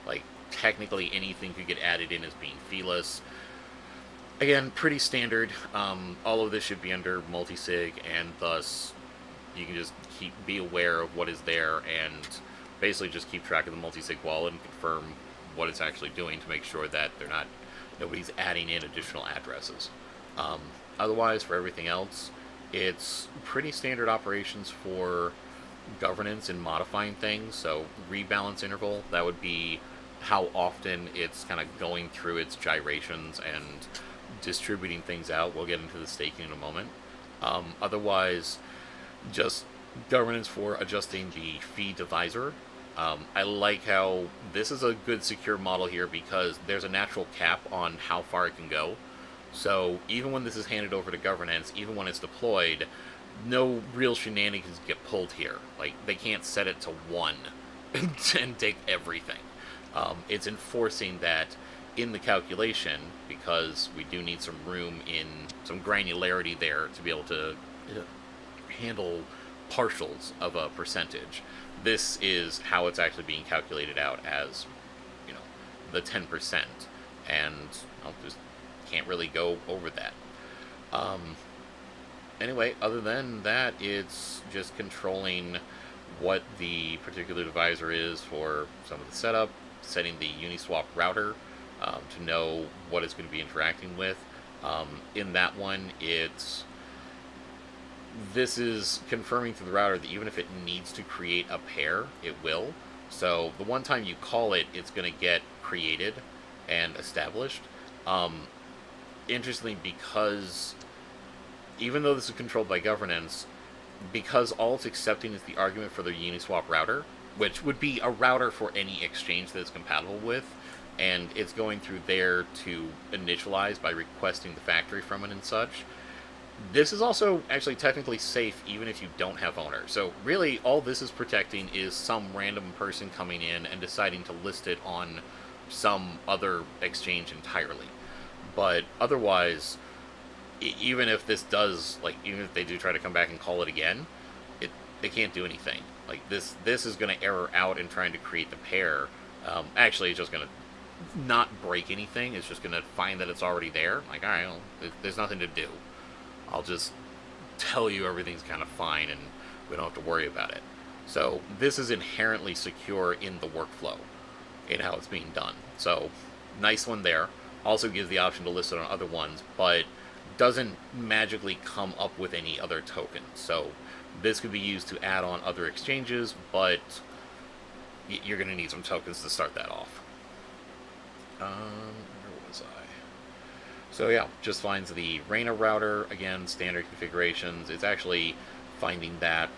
like, technically anything could get added in as being feeless. Again, pretty standard. All of this should be under multisig, and thus you can just be aware of what is there and basically just keep track of the multisig wallet and confirm what it's actually doing to make sure that nobody's adding in additional addresses. Otherwise, for everything else, it's pretty standard operations for governance and modifying things. So rebalance interval, that would be how often it's kind of going through its gyrations and distributing things out. We'll get into the staking in a moment. Otherwise, just governance for adjusting the fee divisor. I like how this is a good secure model here, because there's a natural cap on how far it can go. So even when this is handed over to governance, even when it's deployed, no real shenanigans get pulled here. Like, they can't set it to 1 and take everything. It's enforcing that in the calculation, because we do need some room in some granularity there to be able to handle partials of a percentage. This is how it's actually being calculated out as, you know, the 10%, and I just can't really go over that. Anyway, other than that, it's just controlling what the particular divisor is for some of the setup, setting the Uniswap router to know what it's going to be interacting with. In that one, this is confirming to the router that even if it needs to create a pair, it will. So the one time you call it, it's going to get created and established. Interestingly, because even though this is controlled by governance, because all it's accepting is the argument for the Uniswap router, which would be a router for any exchange that it's compatible with, and it's going through there to initialize by requesting the factory from it and such. This is also actually technically safe even if you don't have owner. So really all this is protecting is some random person coming in and deciding to list it on some other exchange entirely. But otherwise, even if this does, like, even if they do try to come back and call it again, they can't do anything. Like, this is going to error out in trying to create the pair. Actually, it's just going to not break anything. It's just going to find that it's already there. Like, all right, well, there's nothing to do. I'll just tell you everything's kind of fine and we don't have to worry about it. So this is inherently secure in the workflow in how it's being done. So nice one there. Also gives the option to list it on other ones, but doesn't magically come up with any other tokens. So this could be used to add on other exchanges, but you're going to need some tokens to start that off. Where was I? So yeah, just finds the Reina router, again, standard configurations. It's actually finding that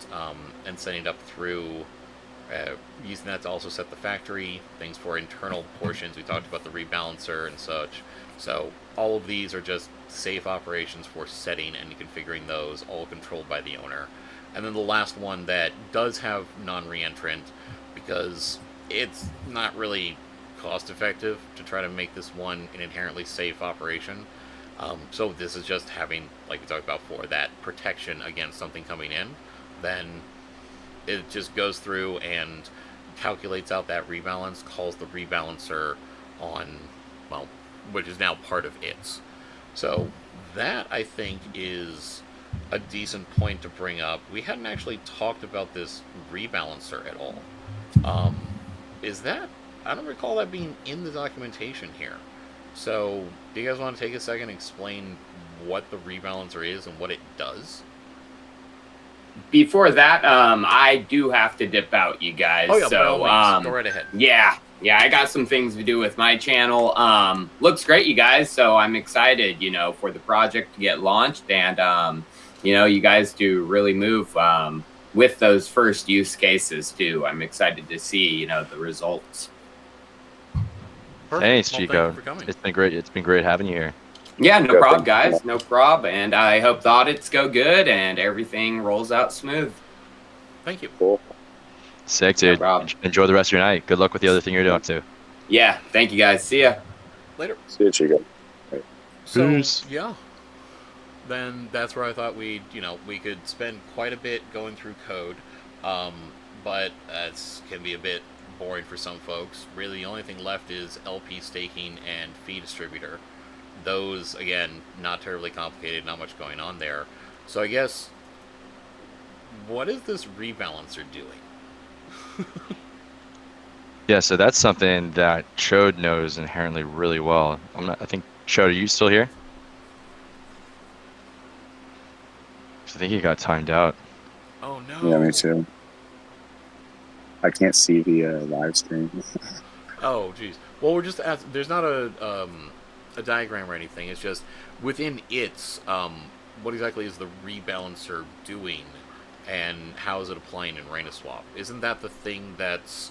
and setting it up through using that to also set the factory, things for internal portions. We talked about the rebalancer and such. So all of these are just safe operations for setting and configuring those, all controlled by the owner. And then the last one that does have non-reentrant, because it's not really cost effective to try to make this one an inherently safe operation. So this is just having, like we talked about before, that protection against something coming in. Then it just goes through and calculates out that rebalance, calls the rebalancer on, well, which is now part of its. So that, I think, is a decent point to bring up. We hadn't actually talked about this rebalancer at all. Is that, I don't recall that being in the documentation here. So do you guys want to take a second and explain what the rebalancer is and what it does? Before that, I do have to dip out, you guys. Oh, yeah, so go right ahead. Yeah, I got some things to do with my channel. Looks great, you guys. So I'm excited, for the project to get launched, and you guys to really move with those first use cases too. I'm excited to see, the results. Perfect. Thanks, Well, Chico. thank you for coming. It's been great. It's been great having you here. Yeah, no problem, guys. No problem. And I hope the audits go good and everything rolls out smooth. Thank you. Cool. Sick, dude. problem. Enjoy the rest of your night. Good luck with the other thing you're doing too. Yeah, thank you, guys. See ya. Later. See you, Chico. So, Peace. yeah. Then that's where I thought we could spend quite a bit going through code, but that can be a bit boring for some folks. Really, the only thing left is LP staking and fee distributor. Those, again, not terribly complicated, not much going on there. So I guess, what is this rebalancer doing? Yeah, so that's something that Chode knows inherently really well. I think, Chode, are you still here? I think he got timed out. Oh no. Yeah, me too. I can't see the live stream. Oh, geez. Well, we're just there's not a diagram or anything. It's just within its what exactly is the rebalancer doing, and how is it applying in RenaSwap? Isn't that the thing that's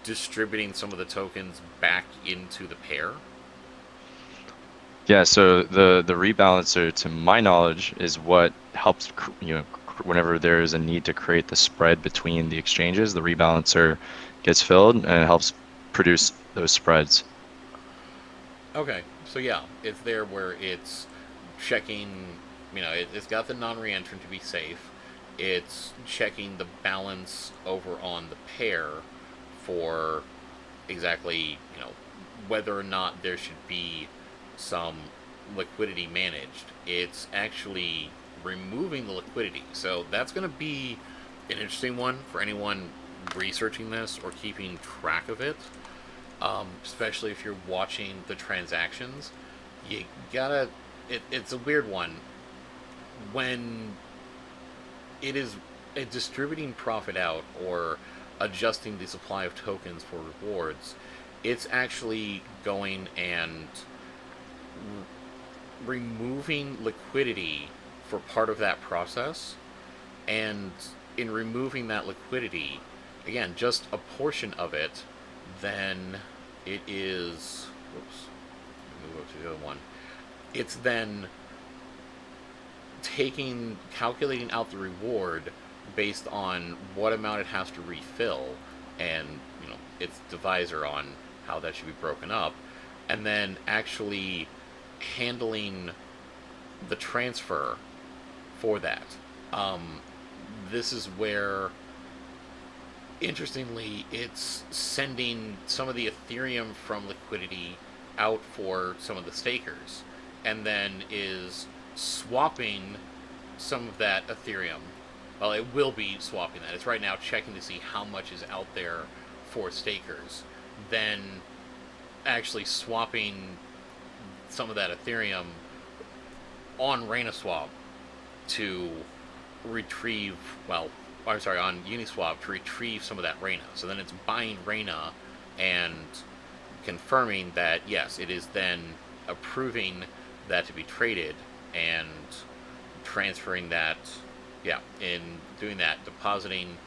distributing some of the tokens back into the pair? Yeah, so the rebalancer, to my knowledge, is what helps, whenever there's a need to create the spread between the exchanges, the rebalancer gets filled and it helps produce those spreads. Okay, so yeah, it's there where it's checking, it's got the non-reentrant to be safe. It's checking the balance over on the pair for exactly, whether or not there should be some liquidity managed. It's actually removing the liquidity. So that's going to be an interesting one for anyone researching this or keeping track of it. Especially if you're watching the transactions, you gotta. It's a weird one. When it is distributing profit out or adjusting the supply of tokens for rewards, it's actually going and removing liquidity for part of that process. And in removing that liquidity, again, just a portion of it, then it is, whoops, move up to the other one. It's then calculating out the reward based on what amount it has to refill, and its divisor on how that should be broken up, and then actually handling the transfer for that. This is where, interestingly, it's sending some of the Ethereum from liquidity out for some of the stakers, and then is swapping some of that Ethereum. Well, it will be swapping that. It's right now checking to see how much is out there for stakers. Then actually swapping some of that Ethereum on RenaSwap to retrieve, on Uniswap to retrieve some of that Reina. So then it's buying Reina and confirming that, yes, it is then approving that to be traded and transferring that, in doing that, depositing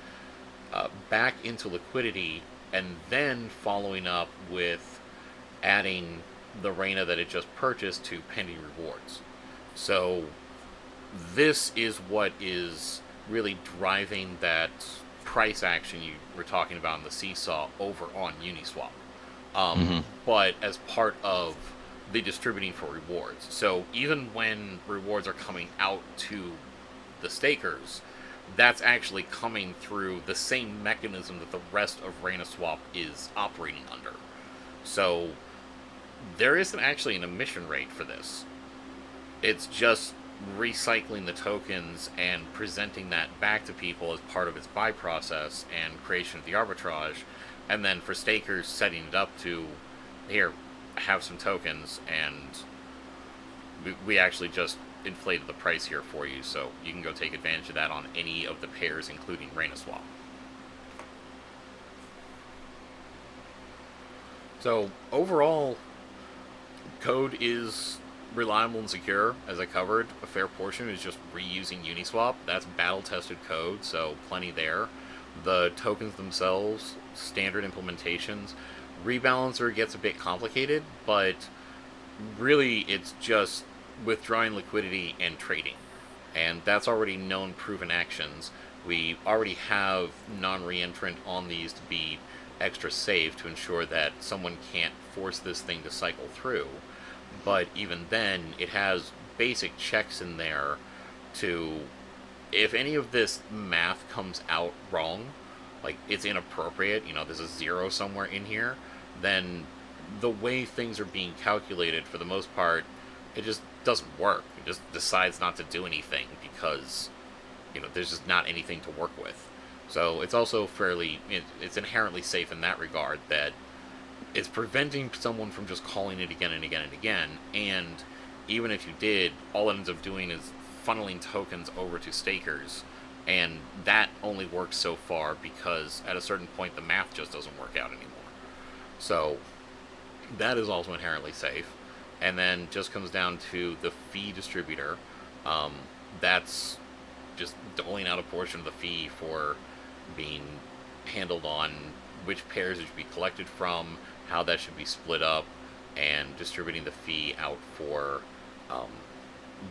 back into liquidity, and then following up with adding the Reina that it just purchased to pending rewards. So this is what is really driving that price action you were talking about in the seesaw over on Uniswap. But as part of the distributing for rewards. So even when rewards are coming out to the stakers, that's actually coming through the same mechanism that the rest of RenaSwap is operating under. So there isn't actually an emission rate for this. It's just recycling the tokens and presenting that back to people as part of its buy process and creation of the arbitrage, and then for stakers setting it up to, here, have some tokens, and we actually just inflated the price here for you, so you can go take advantage of that on any of the pairs, including RenaSwap. So overall, code is reliable and secure. As I covered, a fair portion is just reusing Uniswap. That's battle-tested code, so plenty there. The tokens themselves, standard implementations. Rebalancer gets a bit complicated, but really it's just withdrawing liquidity and trading. And that's already known proven actions. We already have non-reentrant on these to be extra safe to ensure that someone can't force this thing to cycle through. But even then, it has basic checks in there to, if any of this math comes out wrong, like it's inappropriate, there's a zero somewhere in here, then the way things are being calculated, for the most part, it just doesn't work. It just decides not to do anything because, there's just not anything to work with. So it's also it's inherently safe in that regard, that it's preventing someone from just calling it again and again and again. And even if you did, all it ends up doing is funneling tokens over to stakers. And that only works so far because at a certain point the math just doesn't work out anymore. So that is also inherently safe. And then just comes down to the fee distributor. That's just doling out a portion of the fee for being handled on which pairs it should be collected from, how that should be split up, and distributing the fee out for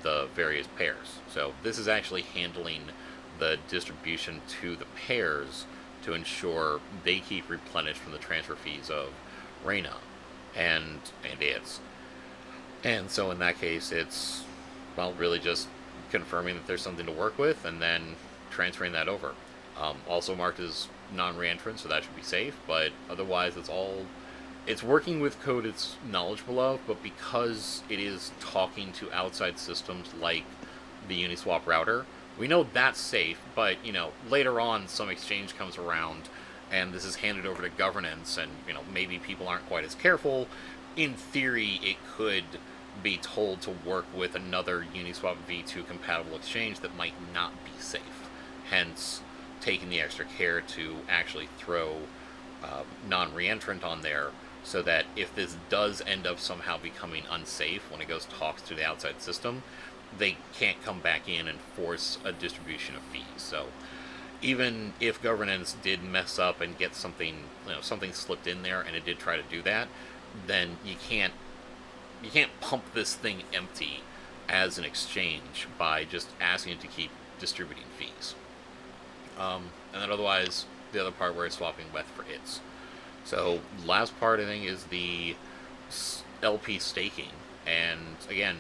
the various pairs. So this is actually handling the distribution to the pairs to ensure they keep replenished from the transfer fees of Reina and its. And so in that case, it's, well, really just confirming that there's something to work with and then transferring that over. Also marked as non-reentrant, so that should be safe, but otherwise it's working with code it's knowledgeable of, but because it is talking to outside systems like the Uniswap router, we know that's safe, but, later on some exchange comes around and this is handed over to governance and, maybe people aren't quite as careful. In theory, it could be told to work with another Uniswap v2 compatible exchange that might not be safe. Hence, taking the extra care to actually throw non-reentrant on there so that if this does end up somehow becoming unsafe when it goes talks to the outside system, they can't come back in and force a distribution of fees. So even if governance did mess up and get something, something slipped in there and it did try to do that, then you can't pump this thing empty as an exchange by just asking it to keep distributing fees. And then otherwise, the other part where it's swapping WETH for ITs. So last part, I think, is the LP staking. And again,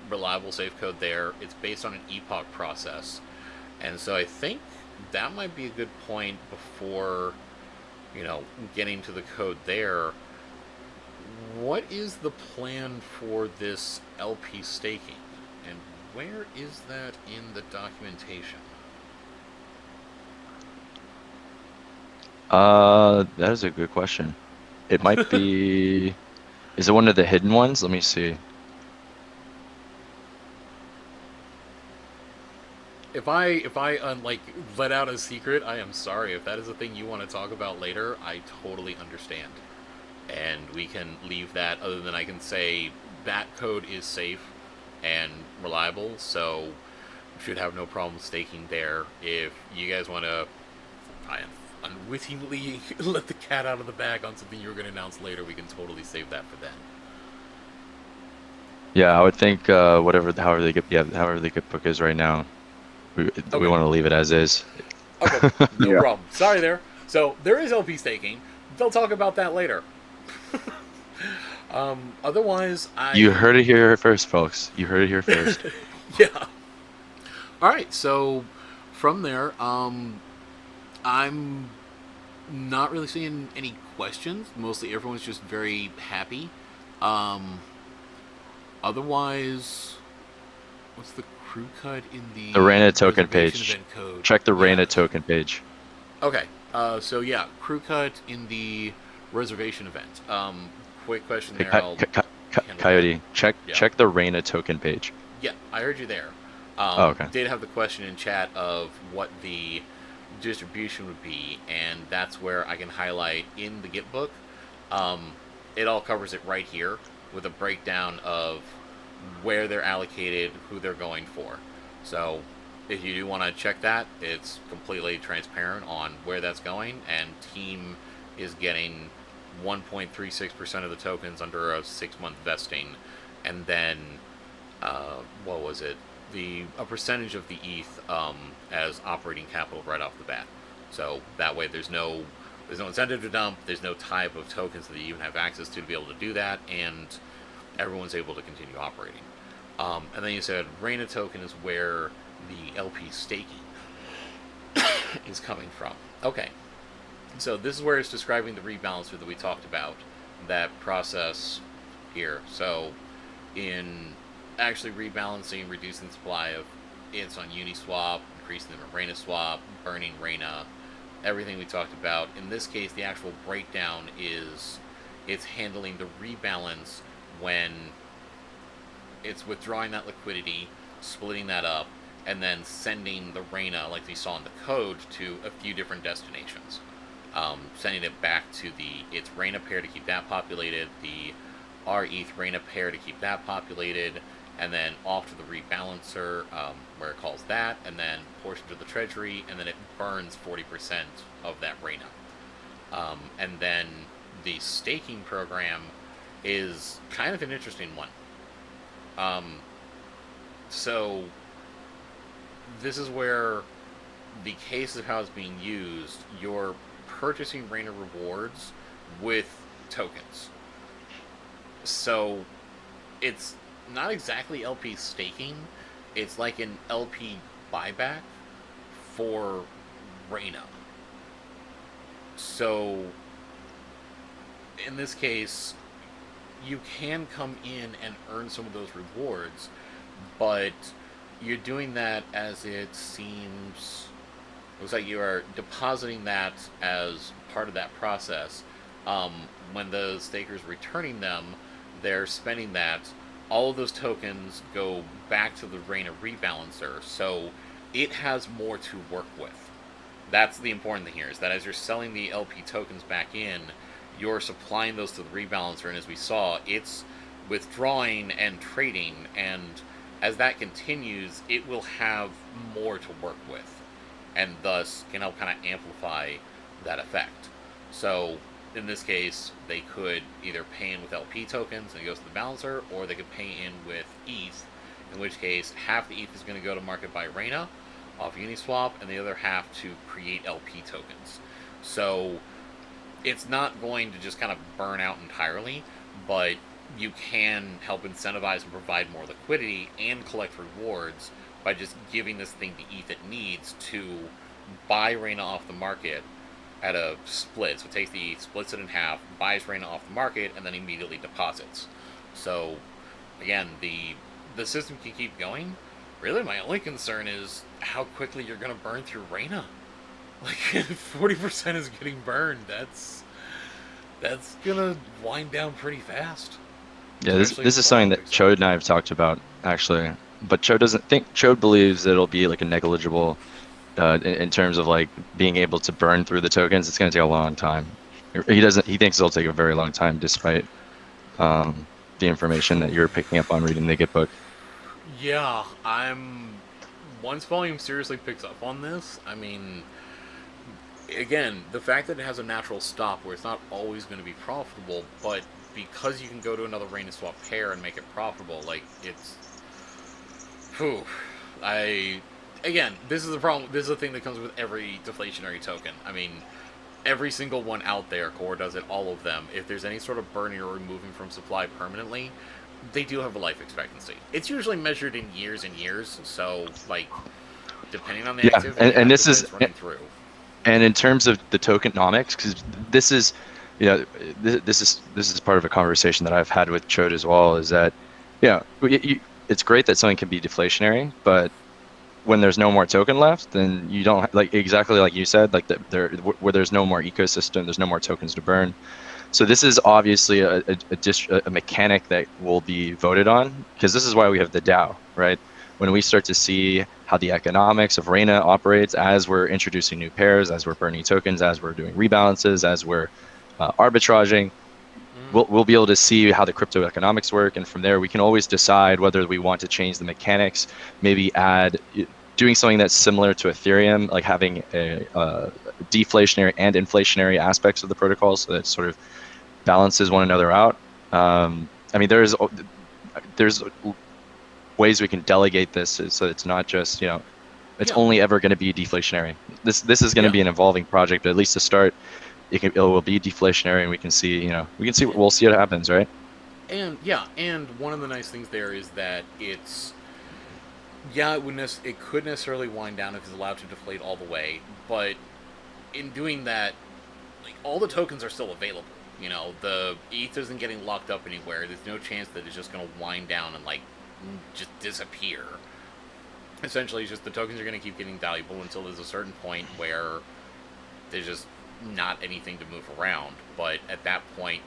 reliable safe code there. It's based on an epoch process. And so I think that might be a good point before, getting to the code there. What is the plan for this LP staking? And where is that in the documentation? That is a good question. It might be... Is it one of the hidden ones? Let me see. If I let out a secret, I am sorry. If that is a thing you want to talk about later, I totally understand. And we can leave that, other than I can say that code is safe and reliable, so should have no problem staking there. If you guys want to unwittingly let the cat out of the bag on something you're going to announce later, we can totally save that for then. Yeah, I would think however the Gitbook is right now, we want to leave it as is. Okay, no problem. Sorry there. So there is LP staking. They'll talk about that later. Otherwise, You heard it here first, folks. You heard it here first. Yeah. All right. So from there, I'm not really seeing any questions. Mostly everyone's just very happy. Otherwise, what's the crew cut in the Reina token Reservation page? event code? Check the Reina token page. Okay. So yeah, crew cut in the Reservation event. Quick question there. Coyote, check the Reina token page. Yeah, I heard you there. Okay. Did have the question in chat of what the distribution would be, and that's where I can highlight in the Gitbook. It all covers it right here with a breakdown of where they're allocated, who they're going for. So if you do want to check that, it's completely transparent on where that's going, and Team is getting 1.36% of the tokens under a 6-month vesting, and then what was it? A percentage of the ETH as operating capital right off the bat. So that way there's no incentive to dump, there's no type of tokens that you even have access to be able to do that, and everyone's able to continue operating. And then you said Reina token is where the LP staking is coming from. Okay. So this is where it's describing the rebalancer that we talked about, that process here. So in actually rebalancing, reducing supply of ITs on Uniswap, increasing them in RenaSwap, burning Reina, everything we talked about. In this case, the actual breakdown is it's handling the rebalance when it's withdrawing that liquidity, splitting that up, and then sending the Reina, like we saw in the code, to a few different destinations. Sending it back to its Reina pair to keep that populated, the RETH Reina pair to keep that populated, and then off to the rebalancer, where it calls that, and then portion to the treasury, and then it burns 40% of that Reina. And then the staking program is kind of an interesting one. So this is where the case of how it's being used, you're purchasing Reina rewards with tokens. So it's not exactly LP staking. It's like an LP buyback for Reina. So in this case, you can come in and earn some of those rewards, but you're doing that as it seems. Looks like you are depositing that as part of that process. When the staker's returning them, they're spending that. All of those tokens go back to the Reina Rebalancer, so it has more to work with. That's the important thing here, is that as you're selling the LP tokens back in, you're supplying those to the Rebalancer, and as we saw, it's withdrawing and trading, and as that continues, it will have more to work with, and thus can help kind of amplify that effect. So in this case, they could either pay in with LP tokens and it goes to the balancer, or they could pay in with ETH, in which case half the ETH is going to go to market by Reina off Uniswap, and the other half to create LP tokens. So it's not going to just kind of burn out entirely, but you can help incentivize and provide more liquidity and collect rewards by just giving this thing the ETH it needs to buy Reina off the market at a split. So it takes the ETH, splits it in half, buys Reina off the market, and then immediately deposits. So again, the system can keep going. Really, my only concern is how quickly you're going to burn through Reina. Like, 40% is getting burned. That's gonna wind down pretty fast. Yeah, this is something that Chode and I have talked about, actually. But Chode believes that it'll be like a negligible in terms of like being able to burn through the tokens. It's going to take a long time. He thinks it'll take a very long time, despite the information that you're picking up on reading the Gitbook. Yeah, once volume seriously picks up on this, I mean, again, the fact that it has a natural stop where it's not always going to be profitable, but because you can go to another Reina swap pair and make it profitable, like, it's... Whew. Again, this is the problem. This is the thing that comes with every deflationary token. I mean, every single one out there, Core does it, all of them. If there's any sort of burning or removing from supply permanently, they do have a life expectancy. It's usually measured in years and years, so, like, depending on the activity, and this is running through. And in terms of the tokenomics, because this is, this is part of a conversation that I've had with Chode as well, is that, it's great that something can be deflationary, but when there's no more token left, then you don't, like, exactly like you said, like where there's no more ecosystem, there's no more tokens to burn. So this is obviously a mechanic that will be voted on, because this is why we have the DAO, right? When we start to see how the economics of Reina operates as we're introducing new pairs, as we're burning tokens, as we're doing rebalances, as we're arbitraging, we'll be able to see how the crypto economics work, and from there we can always decide whether we want to change the mechanics, maybe doing something that's similar to Ethereum, like having a deflationary and inflationary aspects of the protocol, so that it sort of balances one another out. I mean, there's ways we can delegate this so it's not just, it's only ever going to be deflationary. This is going to be an evolving project, but at least to start, it will be deflationary, and we can see we'll see what happens, right? And one of the nice things there is that it's, it could necessarily wind down if it's allowed to deflate all the way, but in doing that, like, all the tokens are still available. The ETH isn't getting locked up anywhere. There's no chance that it's just going to wind down and, like, just disappear. Essentially, it's just the tokens are going to keep getting valuable until there's a certain point where there's just not anything to move around. But at that point,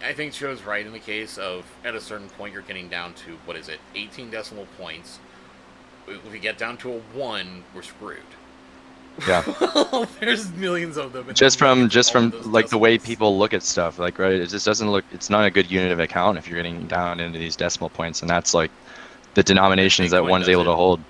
I think Joe's right in the case of, at a certain point, you're getting down to, 18 decimal points. If we get down to a 1, we're screwed. Yeah. There's millions of them. Just from like the way people look at stuff, like, right, it just doesn't look, it's not a good unit of account if you're getting down into these decimal points, and that's like the denominations that one's able to hold.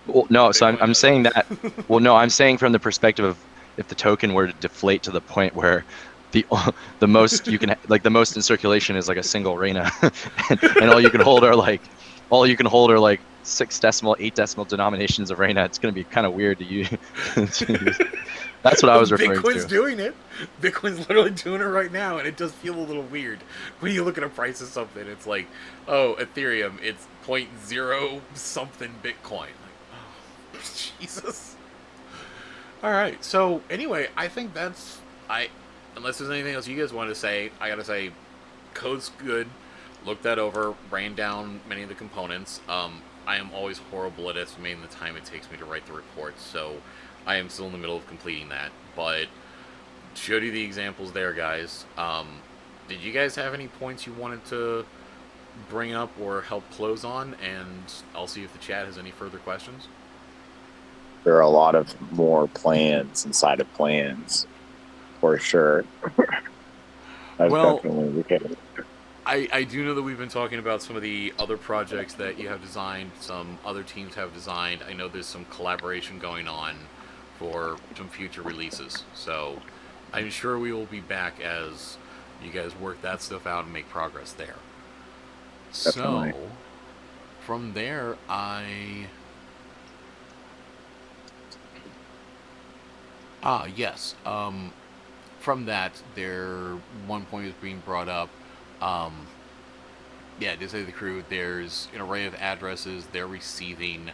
Well, no, so I'm saying that, well, no, I'm saying from the perspective of if the token were to deflate to the point where the most you can, like, the most in circulation is like a single Reina, and all you can hold are like 6 decimal, 8 decimal denominations of Reina, it's going to be kind of weird to use. That's what I was referring Bitcoin's to. doing it. Bitcoin's literally doing it right now, and it does feel a little weird when you look at a price of something. It's like, oh, Ethereum, it's 0.0 something Bitcoin. Like, oh, Jesus. All right. So anyway, I think that's unless there's anything else you guys want to say, I gotta say, code's good. Looked that over, ran down many of the components. I am always horrible at estimating the time it takes me to write the reports, so I am still in the middle of completing that. But showed you the examples there, guys. Did you guys have any points you wanted to bring up or help close on? And I'll see if the chat has any further questions. There are a lot of more plans inside of plans, for sure. Well, definitely the case. I do know that we've been talking about some of the other projects that you have designed, some other teams have designed. I know there's some collaboration going on for some future releases. So I'm sure we will be back as you guys work that stuff out and make progress there. Definitely. So from there, yes. From that, one point is being brought up. Yeah, to say the crew, there's an array of addresses. They're receiving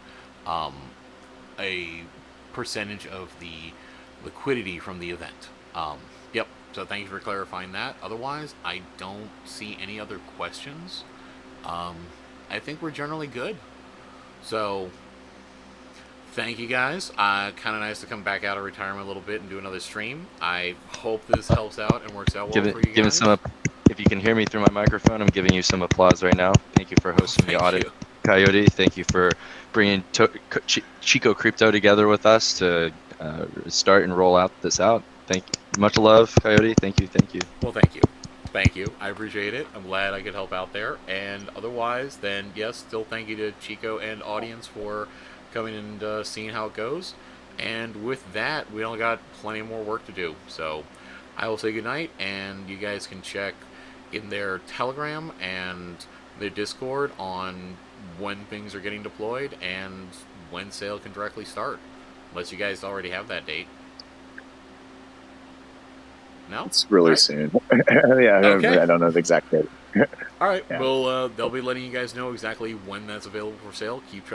a percentage of the liquidity from the event. Yep, so thank you for clarifying that. Otherwise, I don't see any other questions. I think we're generally good. So, thank you guys. Kind of nice to come back out of retirement a little bit and do another stream. I hope this helps out and works out well for you guys. If you can hear me through my microphone, I'm giving you some applause right now. Thank you for hosting the audit, Coyote. Thank you for bringing Chico Crypto together with us to start and roll this out. Thank you. Much love, Coyote. Thank you. Well, thank you. Thank you. I appreciate it. I'm glad I could help out there. And otherwise, then, yes, still thank you to Chico and audience for coming and seeing how it goes. And with that, we only got plenty more work to do. So I will say goodnight, and you guys can check in their Telegram and their Discord on when things are getting deployed and when sale can directly start. Unless you guys already have that date. No? It's really soon. Yeah, Okay. I don't know the exact date. All right. Yeah. Well, they'll be letting you guys know exactly when that's available for sale. Keep